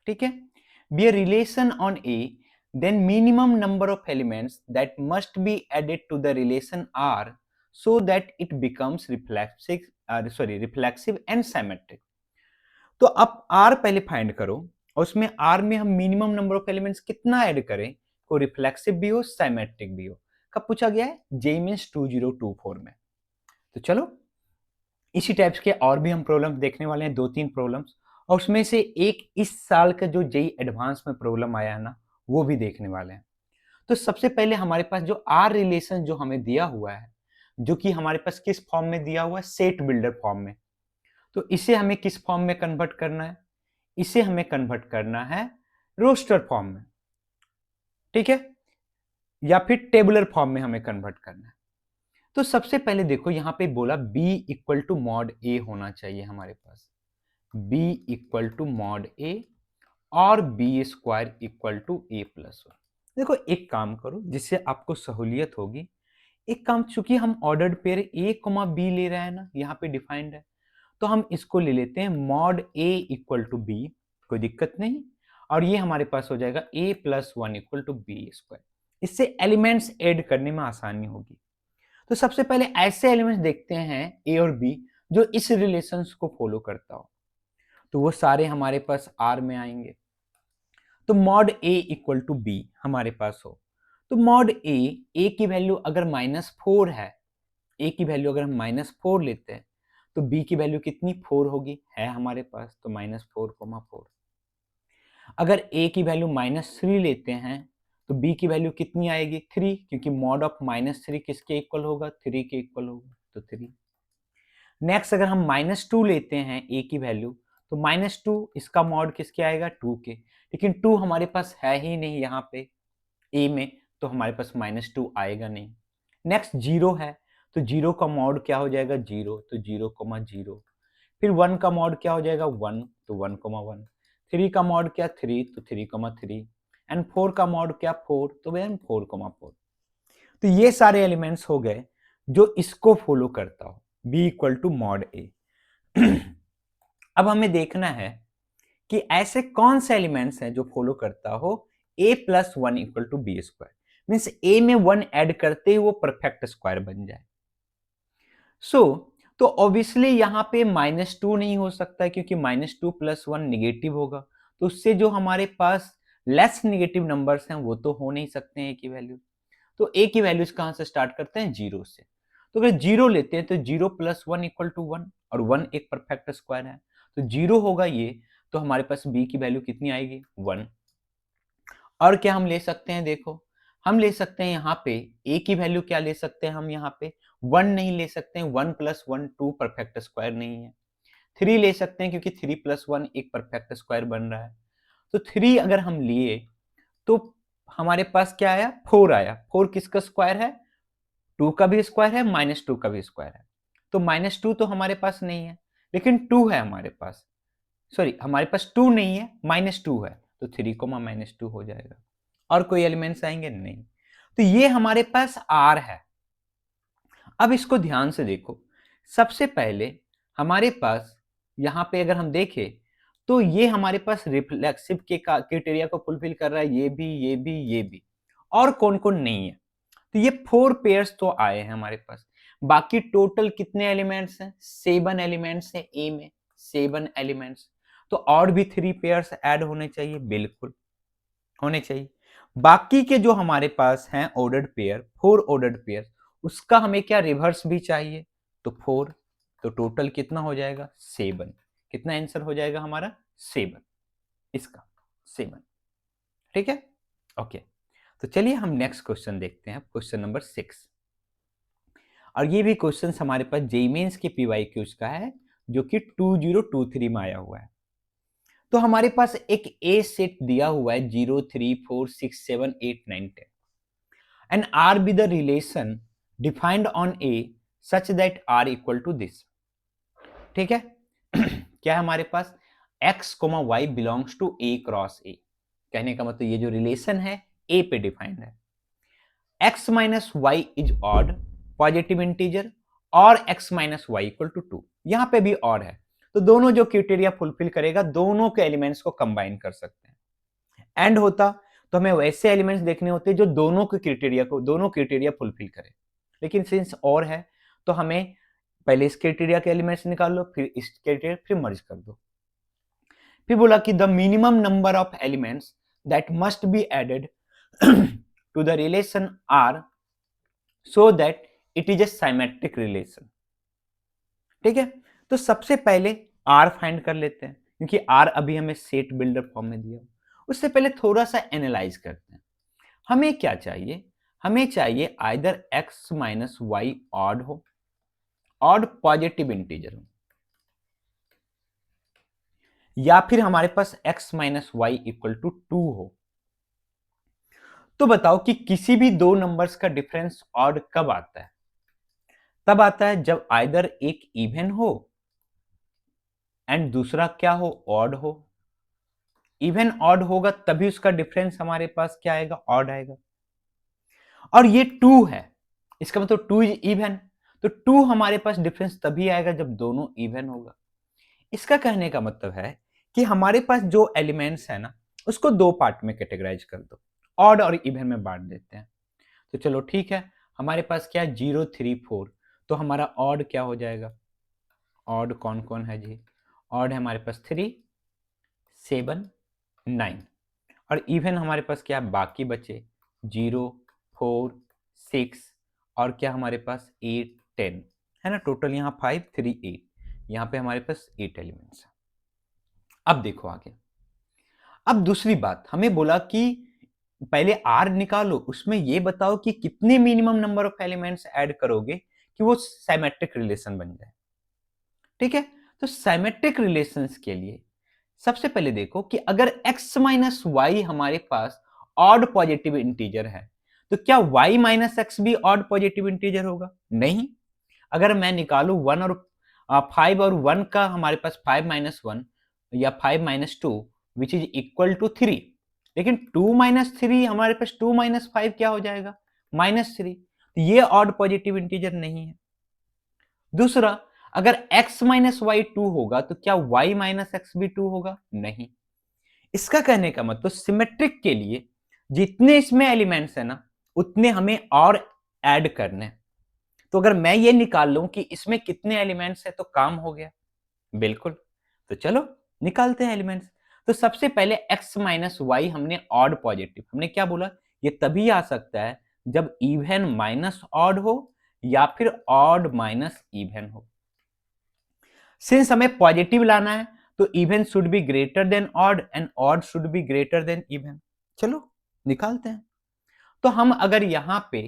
[SPEAKER 1] ठीक है? Be a relation on A, then minimum number of elements that must be added to the relation R so that it becomes reflexive and symmetric। तो अब R पहले फाइंड करो, और उसमें R में हम मिनिमम नंबर ऑफ एलिमेंट्स कितना ऐड करें को रिफ्लेक्सिव भी हो, सिमेट्रिक भी हो। कब पूछा गया है? JEE Mains 2024 में। तो चलो इसी टाइप्स के और भी हम प्रॉब्लम्स देखने वाले हैं, 2-3 प्रॉब्लम्स, और उसमें से एक इस साल का जो जेई एडवांस में प्रॉब्लम आया है ना, वो भी देखने वाले हैं। तो सबसे पहले हमारे पास जो आर रिलेशन जो हमें दिया हुआ है, जो कि हमारे पास किस फॉर्म में दिया हुआ है? सेट बिल्डर फॉर्म में। तो इसे हमें किस फॉर्म में कन्वर्ट करना है? इसे हमें कन्वर्ट करना है रोस्टर फॉर्म में, ठीक है, या फिर टेबुलर फॉर्म में हमें कन्वर्ट करना है। तो सबसे पहले देखो यहां पे बोला b equal to mod A होना चाहिए हमारे पास, b equal to mod A और B square equal to A plus 1। देखो एक काम करो जिससे आपको सहूलियत होगी, एक काम, चूंकि हम ordered pair A comma B ले रहे हैं ना, यहाँ पे डिफाइंड है, तो हम इसको ले लेते हैं mod A equal to b, कोई दिक्कत नहीं। और ये हमारे पास हो जाएगा a plus 1 equal to b square. इससे एलिमेंट्स ऐड करने में आसानी होगी। तो सबसे पहले ऐसे एलिमेंट्स देखते हैं ए और बी जो इस रिलेशंस को फॉलो करता हो, तो वो सारे हमारे पास आर में आएंगे। तो mod A equal to B हमारे पास हो, तो मॉड ए की वैल्यू अगर -4 है, ए की वैल्यू अगर हम -4 लेते हैं, तो बी की वैल्यू कितनी? 4 होगी, है हमारे पास, तो -4, 4। अगर ए की वैल्यू -3 लेते हैं, तो बी की वैल्यू कितनी आएगी? 3, क्योंकि मॉड ऑफ -3 किसके इक्वल होगा? 3 के इक्वल होगा, तो 3। नेक्स्ट अगर हम -2 लेते हैं ए की वैल्यू, तो -2 इसका मॉड किसके आएगा? 2 के, लेकिन 2 हमारे पास है ही नहीं यहाँ पे ए में, तो हमारे पास -2 आएगा नहीं। नेक्स्ट 0 है, तो 0 का मॉड क्या हो जाएगा? 0, तो 0,0। फिर 1 का मॉड क्या हो जाएगा? 1, तो 1,1। 3 का मॉड क्या? 3, तो 3,3। एंड 4 का मॉड क्या? 4, तो 4,4। तो ये सारे एलिमेंट्स हो गए जो इसको फॉलो करता हो, बी इक्वल टू मॉड ए। अब हमें देखना है कि ऐसे कौन से एलिमेंट्स हैं जो फॉलो करता हो a plus 1 equal to b square, means a में 1 ऐड करते ही वो परफेक्ट स्क्वायर बन जाए। तो ऑब्वियसली यहां पे -2 नहीं हो सकता क्योंकि -2 प्लस 1 निगेटिव होगा, तो उससे जो हमारे पास लेस निगेटिव नंबर्स हैं वो तो हो नहीं सकते हैं ए की वैल्यू। तो ए की वैल्यूज कहां से स्टार्ट करते हैं? 0 से। तो अगर 0 लेते हैं तो 0 प्लस 1 इक्वल टू 1, और 1 एक परफेक्ट स्क्वायर है, तो 0 होगा ये, तो हमारे पास बी की वैल्यू कितनी आएगी? 1। और क्या हम ले सकते हैं, देखो हम ले सकते हैं यहाँ पे a की वैल्यू क्या ले सकते हैं हम, यहाँ पे 1 नहीं ले सकते हैं, 1 + 1 2 परफेक्ट स्क्वायर नहीं है। 3 ले सकते हैं क्योंकि 3 + 1 एक परफेक्ट स्क्वायर बन रहा है। तो 3 अगर हम लिए तो हमारे पास क्या आया, 4 आया। 4 किसका स्क्वायर है, 2 का भी स्क्वायर है, -2 का भी स्क्वायर है। तो -2 तो हमारे पास नहीं है, लेकिन 2 है हमारे पास। सॉरी, हमारे पास 2 नहीं है, -2 है, तो 3 -2 हो जाएगा। और कोई एलिमेंट्स आएंगे नहीं। तो ये हमारे पास R है। अब इसको ध्यान से देखो, सबसे पहले हमारे पास यहाँ पे अगर हम देखें तो ये हमारे पास रिफ्लेक्सिव के क्राइटेरिया को फुलफिल कर रहा है, ये भी, ये भी, ये भी। और कौन कौन नहीं है, तो ये 4 पेयर्स तो आए हैं हमारे पास। बाकी टोटल कितने एलिमेंट्स हैं, 7 एलिमेंट्स हैं ए में, 7 एलिमेंट्स। तो और भी 3 पेयर्स ऐड होने चाहिए, बिल्कुल होने चाहिए। बाकी के जो हमारे पास हैं ऑर्डर्ड पेयर, 4 ऑर्डर्ड पेयर, उसका हमें क्या रिवर्स भी चाहिए, तो 4। तो टोटल कितना हो जाएगा, 7। कितना आंसर हो जाएगा हमारा, 7, इसका 7। ठीक है, ओके। तो चलिए हम नेक्स्ट क्वेश्चन देखते हैं, क्वेश्चन नंबर 6। और ये भी क्वेश्चन हमारे पास जेईई मेंस के पीवाईक्यूज का है, जो कि 2023 में आया हुआ है। तो हमारे पास एक ए सेट दिया हुआ है 0 3 4 6 7 8 9 10 and R B the relation defined on A such that R equal to this. ठीक है क्या है हमारे पास, x, y belongs to a cross a। कहने का मतलब ये जो रिलेशन है a पे डिफाइंड है। x minus Y is odd positive integer और x minus Y equal to 2, यहां पे भी और है। तो दोनों जो क्राइटेरिया फुलफिल करेगा, दोनों के एलिमेंट्स को कंबाइन कर सकते हैं। एंड होता तो हमें वैसे एलिमेंट्स देखने होते जो दोनों क्राइटेरिया फुलफिल करे। लेकिन सिंस और है तो हमें पहले इस क्राइटेरिया के एलिमेंट्स निकाल लो, फिर इस क्राइटेरिया, फिर मर्ज कर दो। फिर बोला कि the minimum number of elements that must be added to the relation R so that it is a symmetric relation. ठीक है, तो सबसे पहले आर फाइंड कर लेते हैं, क्योंकि आर अभी हमें सेट बिल्डर फॉर्म में दिया। उससे पहले थोड़ा सा एनालाइज करते हैं। हमें क्या चाहिए, हमें चाहिए either x minus Y odd हो, ऑड पॉजिटिव इंटीजर हो, या फिर हमारे पास x minus Y equal to 2 हो। तो बताओ कि किसी भी दो नंबर्स का डिफरेंस ऑड कब आता है, तब आता है जब आइदर एक इवन हो एंड दूसरा क्या हो, ऑड हो। इवन ऑड होगा तभी उसका डिफरेंस हमारे पास क्या आएगा, ऑड आएगा। और ये 2 है, इसका मतलब 2 इज इवन। तो 2 हमारे पास डिफरेंस तभी आएगा जब दोनों इवन होगा। इसका कहने का मतलब है कि हमारे पास जो एलिमेंट्स है ना, उसको दो पार्ट में कैटेगराइज कर दो, ऑड और इवन में बांट देते हैं। तो चलो ठीक है, हमारे पास क्या है, 0 3 4। तो हमारा ऑड क्या हो जाएगा, ऑड कौन कौन है जी, ऑड है हमारे पास 3 7 9। और इवन हमारे पास क्या बाकी बचे, 0 4 6 और क्या हमारे पास 8 10 है ना। टोटल यहाँ 5 3 8, यहाँ पे हमारे पास 8 एलिमेंट्स है। अब देखो आगे, अब दूसरी बात हमें बोला कि पहले आर निकालो, उसमें ये बताओ कि कितने minimum number of elements add करोगे कि वो सिमेट्रिक रिलेशन बन जाए। ठीक है, तो सिमेट्रिक रिलेशंस के लिए सबसे पहले देखो कि अगर x माइनस वाई हमारे पास ऑड पॉजिटिव इंटीजर है, तो क्या y माइनस एक्स भी ऑड पॉजिटिव इंटीजर होगा, नहीं। अगर मैं निकालू 1 और 5 और 1 का, हमारे पास 5 माइनस 1 या 5 minus 2 which is equal to 3। लेकिन 2 माइनस 3 हमारे पास 2 माइनस 5 क्या हो जाएगा, -3। तो ये ऑड पॉजिटिव इंटीजर नहीं है। दूसरा, अगर x माइनस वाई 2 होगा तो क्या y माइनस एक्स भी 2 होगा, नहीं। इसका कहने का मतलब सिमेट्रिक के लिए जितने इसमें एलिमेंट्स है ना, उतने हमें और ऐड करने हैं। तो अगर मैं ये निकाल लूं कि इसमें कितने एलिमेंट्स है तो काम हो गया, बिल्कुल। तो चलो निकालते हैं एलिमेंट्स। तो सबसे पहले x माइनस वाई हमने ऑड पॉजिटिव, हमने क्या बोला, ये तभी आ सकता है जब इवन माइनस ऑड हो या फिर ऑड माइनस इवन हो। सिंस हमें पॉजिटिव लाना है तो even should be greater than odd and odd should be greater than even. चलो निकालते हैं। तो हम अगर यहाँ पे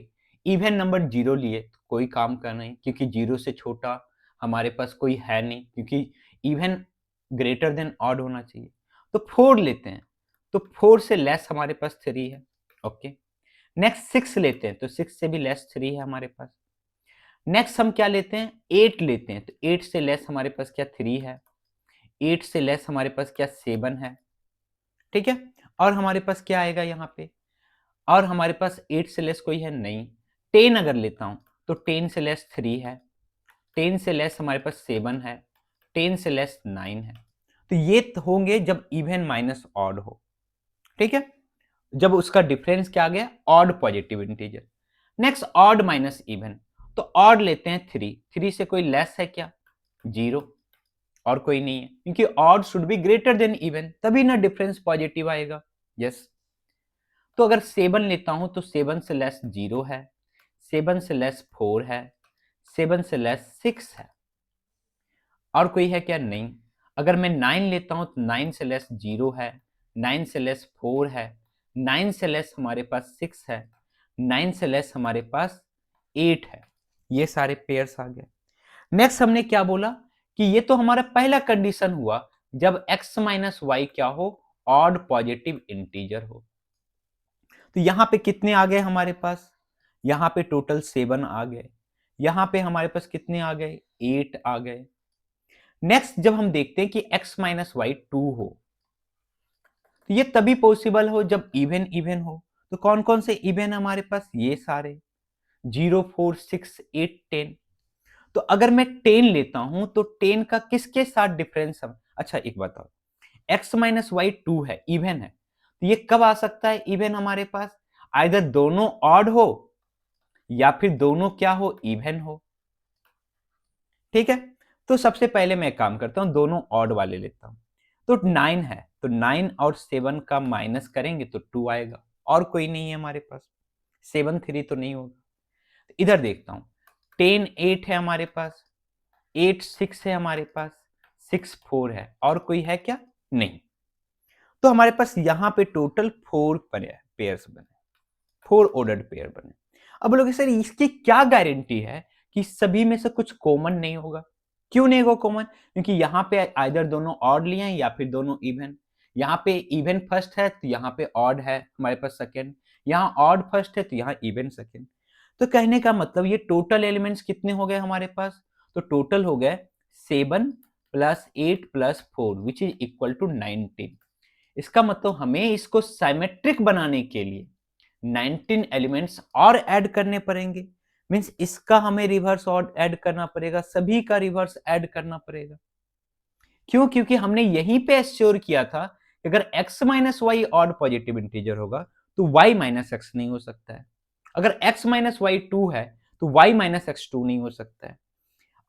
[SPEAKER 1] इवन नंबर 0 लिए तो कोई काम का नहीं, क्योंकि 0 से छोटा हमारे पास कोई है नहीं, क्योंकि इवन ग्रेटर देन ऑड होना चाहिए। तो 4 लेते हैं, तो 4 से लेस हमारे पास 3 है। ओके, नेक्स्ट 6 लेते हैं, तो 6 से भी लेस 3 है हमारे पास। नेक्स्ट हम क्या लेते हैं, 8 लेते हैं, तो 8 से लेस हमारे पास क्या 3 है, 8 से लेस हमारे पास क्या 7 है। ठीक है, और हमारे पास क्या आएगा यहाँ पे, और हमारे पास 8 से लेस कोई है नहीं। 10 अगर लेता हूं तो 10 से लेस 3 है, 10 से लेस हमारे पास 7 है, 10 से लेस 9 है। तो ये होंगे जब इवन माइनस ऑड हो। ठीक है, जब उसका डिफरेंस क्या आ गया, odd positive integer. Next odd minus even, तो ऑड लेते हैं 3, 3 से कोई लेस है क्या, 0, और कोई नहीं है, क्योंकि odd should be greater than even, तभी ना डिफरेंस पॉजिटिव आएगा। यस, तो अगर 7 लेता हूं तो 7 से लेस 0 है, 7 से लेस 4 है, 7 से लेस 6 है, और कोई है क्या, नहीं। अगर मैं 9 लेता हूं तो 9 से लेस 0 है, 9 से लेस 4 है, 9 से लेस हमारे पास 6 है, 9 से लेस हमारे पास 8 है। ये सारे पेयर्स आ गए। नेक्स्ट हमने क्या बोला कि ये तो हमारा पहला कंडीशन हुआ जब x माइनस वाई क्या हो, ऑड पॉजिटिव इंटीजर हो। तो यहां पे कितने आ गए हमारे पास, यहां पे टोटल 7 आ गए, यहां पे हमारे पास कितने आ गए, 8 आ गए। नेक्स्ट जब हम देखते हैं कि x माइनस वाई 2 हो, तो ये तभी पॉसिबल हो जब इवन इवन हो। तो कौन कौन से इवन हमारे पास, ये सारे 0 4 6 8 10। तो अगर मैं 10 लेता हूं तो 10 का किसके साथ डिफरेंस हम, अच्छा एक बताओ, x माइनस वाई 2 है, इवन है, तो ये कब आ सकता है इवन हमारे पास, आइदर दोनों ऑड हो या फिर दोनों क्या हो, इवन हो। ठीक है, तो सबसे पहले मैं एक काम करता हूं, दोनों ऑड वाले लेता हूं। तो 9 है, तो 9 और 7 का माइनस करेंगे तो 2 आएगा, और कोई नहीं है हमारे पास, 7 3 तो नहीं होगा। तो इधर देखता हूं, 10 8 है हमारे पास, 8 6 है हमारे पास, 6 4 है, और कोई है क्या, नहीं। तो हमारे पास यहां पे टोटल 4 बने, पेयर्स बने, 4 ऑर्डर्ड पेयर बने। अब बोलोगे सर इसकी क्या गारंटी है कि सभी में से कुछ कॉमन नहीं होगा। क्यों नहीं होगा कॉमन, क्योंकि यहाँ पे आइदर दोनों ऑड लिए हैं या फिर दोनों इवन। यहाँ पे इवन फर्स्ट है तो यहाँ पे ऑड है हमारे पास सेकेंड, यहाँ ऑड फर्स्ट है तो यहाँ इवन सेकेंड। तो कहने का मतलब ये टोटल एलिमेंट्स कितने हो गए हमारे पास, तो टोटल हो गए 7 plus 8 plus 4 which is equal to 19। इसका मतलब हमें इसको साइमेट्रिक बनाने के लिए 19 एलिमेंट्स और ऐड करने पड़ेंगे। मींस इसका हमें रिवर्स और ऐड करना पड़ेगा, सभी का रिवर्स ऐड करना पड़ेगा। क्यों, क्योंकि हमने यहीं पे एश्योर किया था कि अगर x minus Y odd positive integer होगा तो y माइनस एक्स नहीं हो सकता है, अगर x माइनस वाई 2 है तो y माइनस एक्स 2 नहीं हो सकता है।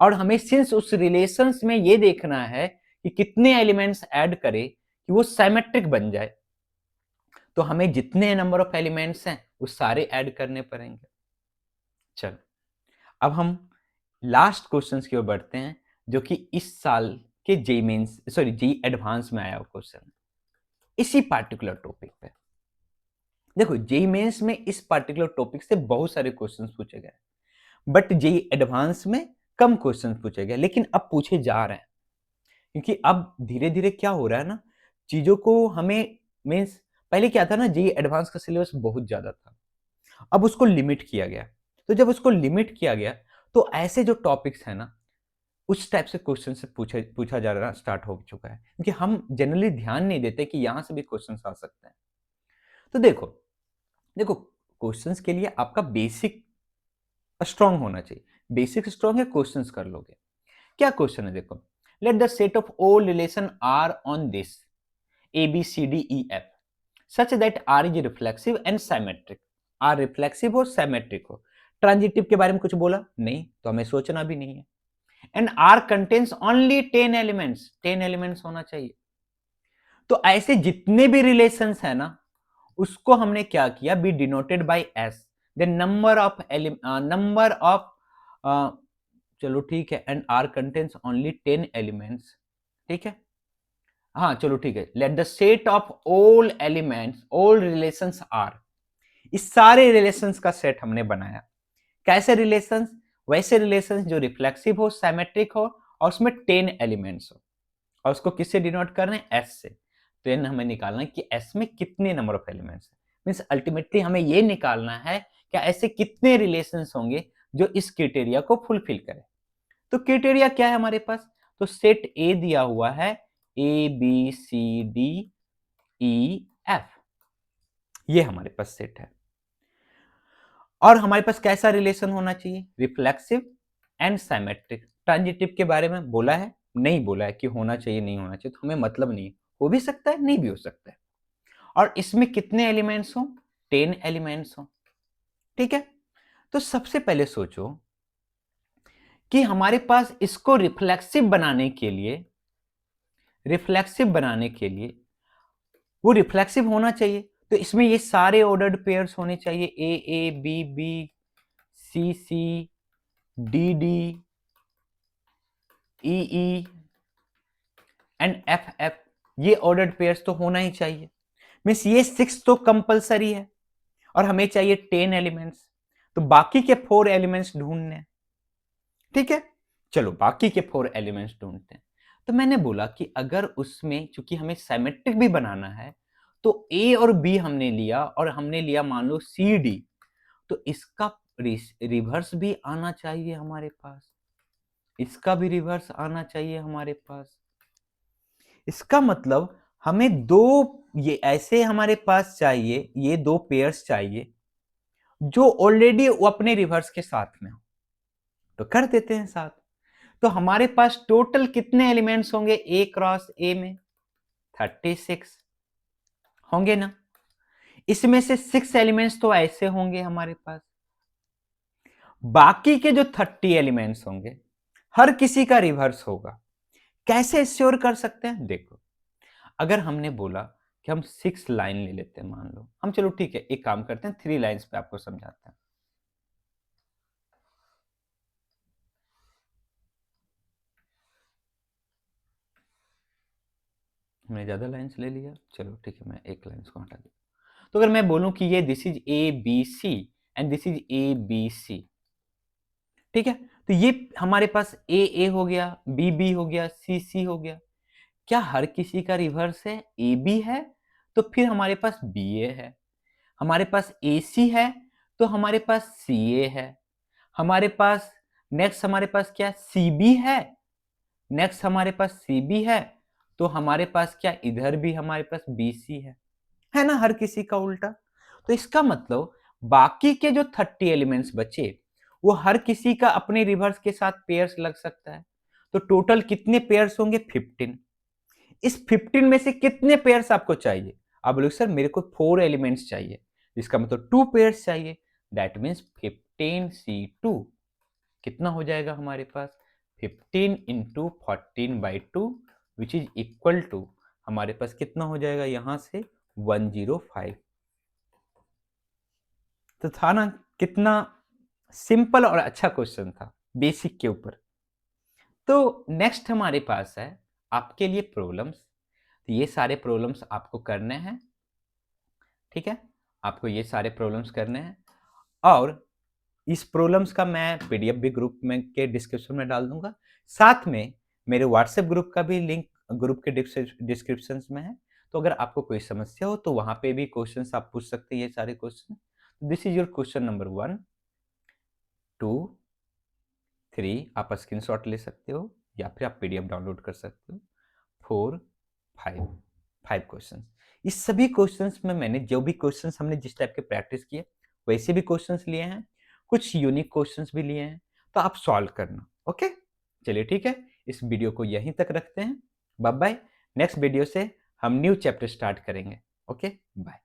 [SPEAKER 1] और हमें सिंस उस रिलेशंस में ये देखना है कि कितने एलिमेंट्स ऐड करें कि वो साइमेट्रिक बन जाए, तो हमें जितने नंबर ऑफ एलिमेंट्स हैं वो सारे ऐड करने पड़ेंगे। चलो, अब हम लास्ट क्वेश्चंस की ओर बढ़ते हैं, जो कि इस साल के JEE mains sorry JEE advance में आया क्वेश्चन, इसी पार्टिकुलर टॉपिक पे। देखो जेई मेंस में इस पार्टिकुलर टॉपिक से बहुत सारे क्वेश्चंस पूछे गए, बट जेई एडवांस में कम क्वेश्चंस पूछे गए, लेकिन अब पूछे जा रहे हैं, क्योंकि अब धीरे धीरे क्या हो रहा है ना, चीजों को हमें मीन्स, पहले क्या था ना, जेई एडवांस का सिलेबस बहुत ज्यादा था, अब उसको लिमिट किया गया। तो जब उसको लिमिट किया गया तो ऐसे जो टॉपिक्स है ना, उस टाइप से क्वेश्चन से पूछा पूछा जा रहा स्टार्ट हो चुका है, क्योंकि हम जनरली ध्यान नहीं देते कि यहां से भी क्वेश्चंस आ सकते हैं। तो देखो देखो, क्वेश्चंस के लिए आपका बेसिक स्ट्रांग होना चाहिए, बेसिक स्ट्रांग है, क्वेश्चंस कर लोगे। क्या क्वेश्चन है, देखो, let the set of all relation R on this A B C D E F such that R is reflexive and symmetric, R reflexive हो साइमेट्रिक हो। ट्रांजिटिव के बारे में कुछ बोला नहीं, तो हमें सोचना भी नहीं है। And R contains only 10 elements, 10 elements होना चाहिए। तो ऐसे जितने भी रिलेशंस है ना, उसको हमने क्या किया, B denoted by S, the number of चलो ठीक है, and R contains only 10 elements. ठीक है, हाँ चलो ठीक है, let the set of all elements all relations R, इस सारे रिलेशंस का सेट हमने बनाया। कैसे रिलेशंस? वैसे रिलेशंस जो रिफ्लेक्सिव हो, सिमेट्रिक हो और उसमें 10 एलिमेंट्स हो, और उसको किससे डिनोट कर रहे हैं? एस से। तो ये हमें निकालना है कि एस में कितने नंबर ऑफ एलिमेंट्स है। मीन्स अल्टीमेटली हमें ये निकालना है कि ऐसे कितने रिलेशंस होंगे जो इस क्राइटेरिया को फुलफिल करें। तो क्राइटेरिया क्या है हमारे पास? तो सेट ए दिया हुआ है, A B C D E F, ये हमारे पास सेट है। और हमारे पास कैसा रिलेशन होना चाहिए? Reflexive and symmetric. ट्रांजिटिव के बारे में बोला है? नहीं बोला है कि होना चाहिए नहीं होना चाहिए, तो हमें मतलब नहीं है, हो भी सकता है नहीं भी हो सकता है। और इसमें कितने एलिमेंट्स हो? 10 एलिमेंट्स हो। ठीक है, तो सबसे पहले सोचो कि हमारे पास इसको रिफ्लेक्सिव बनाने के लिए वो रिफ्लेक्सिव होना चाहिए, तो इसमें ये सारे ऑर्डर्ड पेयर्स होने चाहिए, a a b b c c d d e e and f f, ये ऑर्डर्ड पेयर्स तो होना ही चाहिए। मीन्स ये 6 तो कंपलसरी है, और हमें चाहिए 10 एलिमेंट्स, तो बाकी के 4 एलिमेंट्स ढूंढने। ठीक है, चलो बाकी के 4 एलिमेंट्स ढूंढते हैं। तो मैंने बोला कि अगर उसमें चूंकि हमें सिमेट्रिक भी बनाना है, तो ए और बी हमने लिया, और हमने लिया मान लो सी डी, तो इसका रिवर्स भी आना चाहिए हमारे पास, इसका भी रिवर्स आना चाहिए हमारे पास। इसका मतलब हमें दो, ये ऐसे हमारे पास चाहिए, ये 2 पेयर्स चाहिए जो ऑलरेडी अपने रिवर्स के साथ में हो। तो कर देते हैं साथ। तो हमारे पास टोटल कितने एलिमेंट्स होंगे ए क्रॉस ए में? 36 होंगे ना। इसमें से 6 एलिमेंट्स तो ऐसे होंगे हमारे पास, बाकी के जो 30 एलिमेंट्स होंगे हर किसी का रिवर्स होगा। कैसे श्योर कर सकते हैं? देखो, अगर हमने बोला कि हम 6 लाइन ले लेते हैं, मान लो हम, चलो ठीक है एक काम करते हैं, 3 लाइंस पे आपको समझाते हैं। हमने ज्यादा लाइंस ले लिया, चलो ठीक है मैं एक लाइंस को हटा दिया। तो अगर मैं बोलूं कि ये this is A B C and this is A B C, ठीक है, तो ये हमारे पास ए हो गया, बी हो गया, सी हो गया। क्या हर किसी का रिवर्स है? ए बी है तो फिर हमारे पास बी ए है, हमारे पास ए सी है तो हमारे पास सी ए है, हमारे पास नेक्स्ट हमारे पास क्या सी बी है, नेक्स्ट हमारे पास सी बी है, तो हमारे पास क्या इधर भी हमारे पास बी सी है ना, हर किसी का उल्टा। तो इसका मतलब बाकी के जो 30 एलिमेंट्स बचे वो हर किसी का अपने रिवर्स के साथ पेयर्स लग सकता है। तो टोटल कितने पेयर्स होंगे? 15। इस 15 में से कितने पेयर्स आपको चाहिए? आप बोलोगे सर मेरे को 4 एलिमेंट्स चाहिए, इसका मतलब 2 पेयर्स चाहिए, दैट मीन्स 15C2। कितना हो जाएगा हमारे पास? 15 into 14/2 which is equal to, हमारे पास कितना हो जाएगा यहां से 105। तो था ना कितना सिंपल और अच्छा क्वेश्चन था बेसिक के ऊपर। तो नेक्स्ट हमारे पास है आपके लिए प्रॉब्लम्स। तो ये सारे प्रॉब्लम्स आपको करने हैं, ठीक है, आपको ये सारे प्रॉब्लम्स करने हैं। और इस प्रॉब्लम्स का मैं पीडीएफ भी ग्रुप में के डिस्क्रिप्शन में डाल दूंगा, साथ में मेरे व्हाट्सएप ग्रुप का भी लिंक ग्रुप के डिस्क्रिप्शन में है। तो अगर आपको कोई समस्या हो तो वहां पे भी क्वेश्चंस आप पूछ सकते हैं, ये सारे question. This is your question number 1, 2, 3, आप स्क्रीनशॉट ले सकते हो या फिर आप पीडीएफ डाउनलोड कर सकते हो। 4, 5, 5 क्वेश्चन। इस सभी क्वेश्चंस में मैंने जो भी क्वेश्चंस हमने जिस टाइप के प्रैक्टिस किए वैसे भी क्वेश्चंस लिए हैं, कुछ यूनिक क्वेश्चंस भी लिए हैं, तो आप सॉल्व करना। ओके, चलिए ठीक है, इस वीडियो को यहीं तक रखते हैं। Bye bye. नेक्स्ट वीडियो से हम न्यू चैप्टर स्टार्ट करेंगे। Okay bye.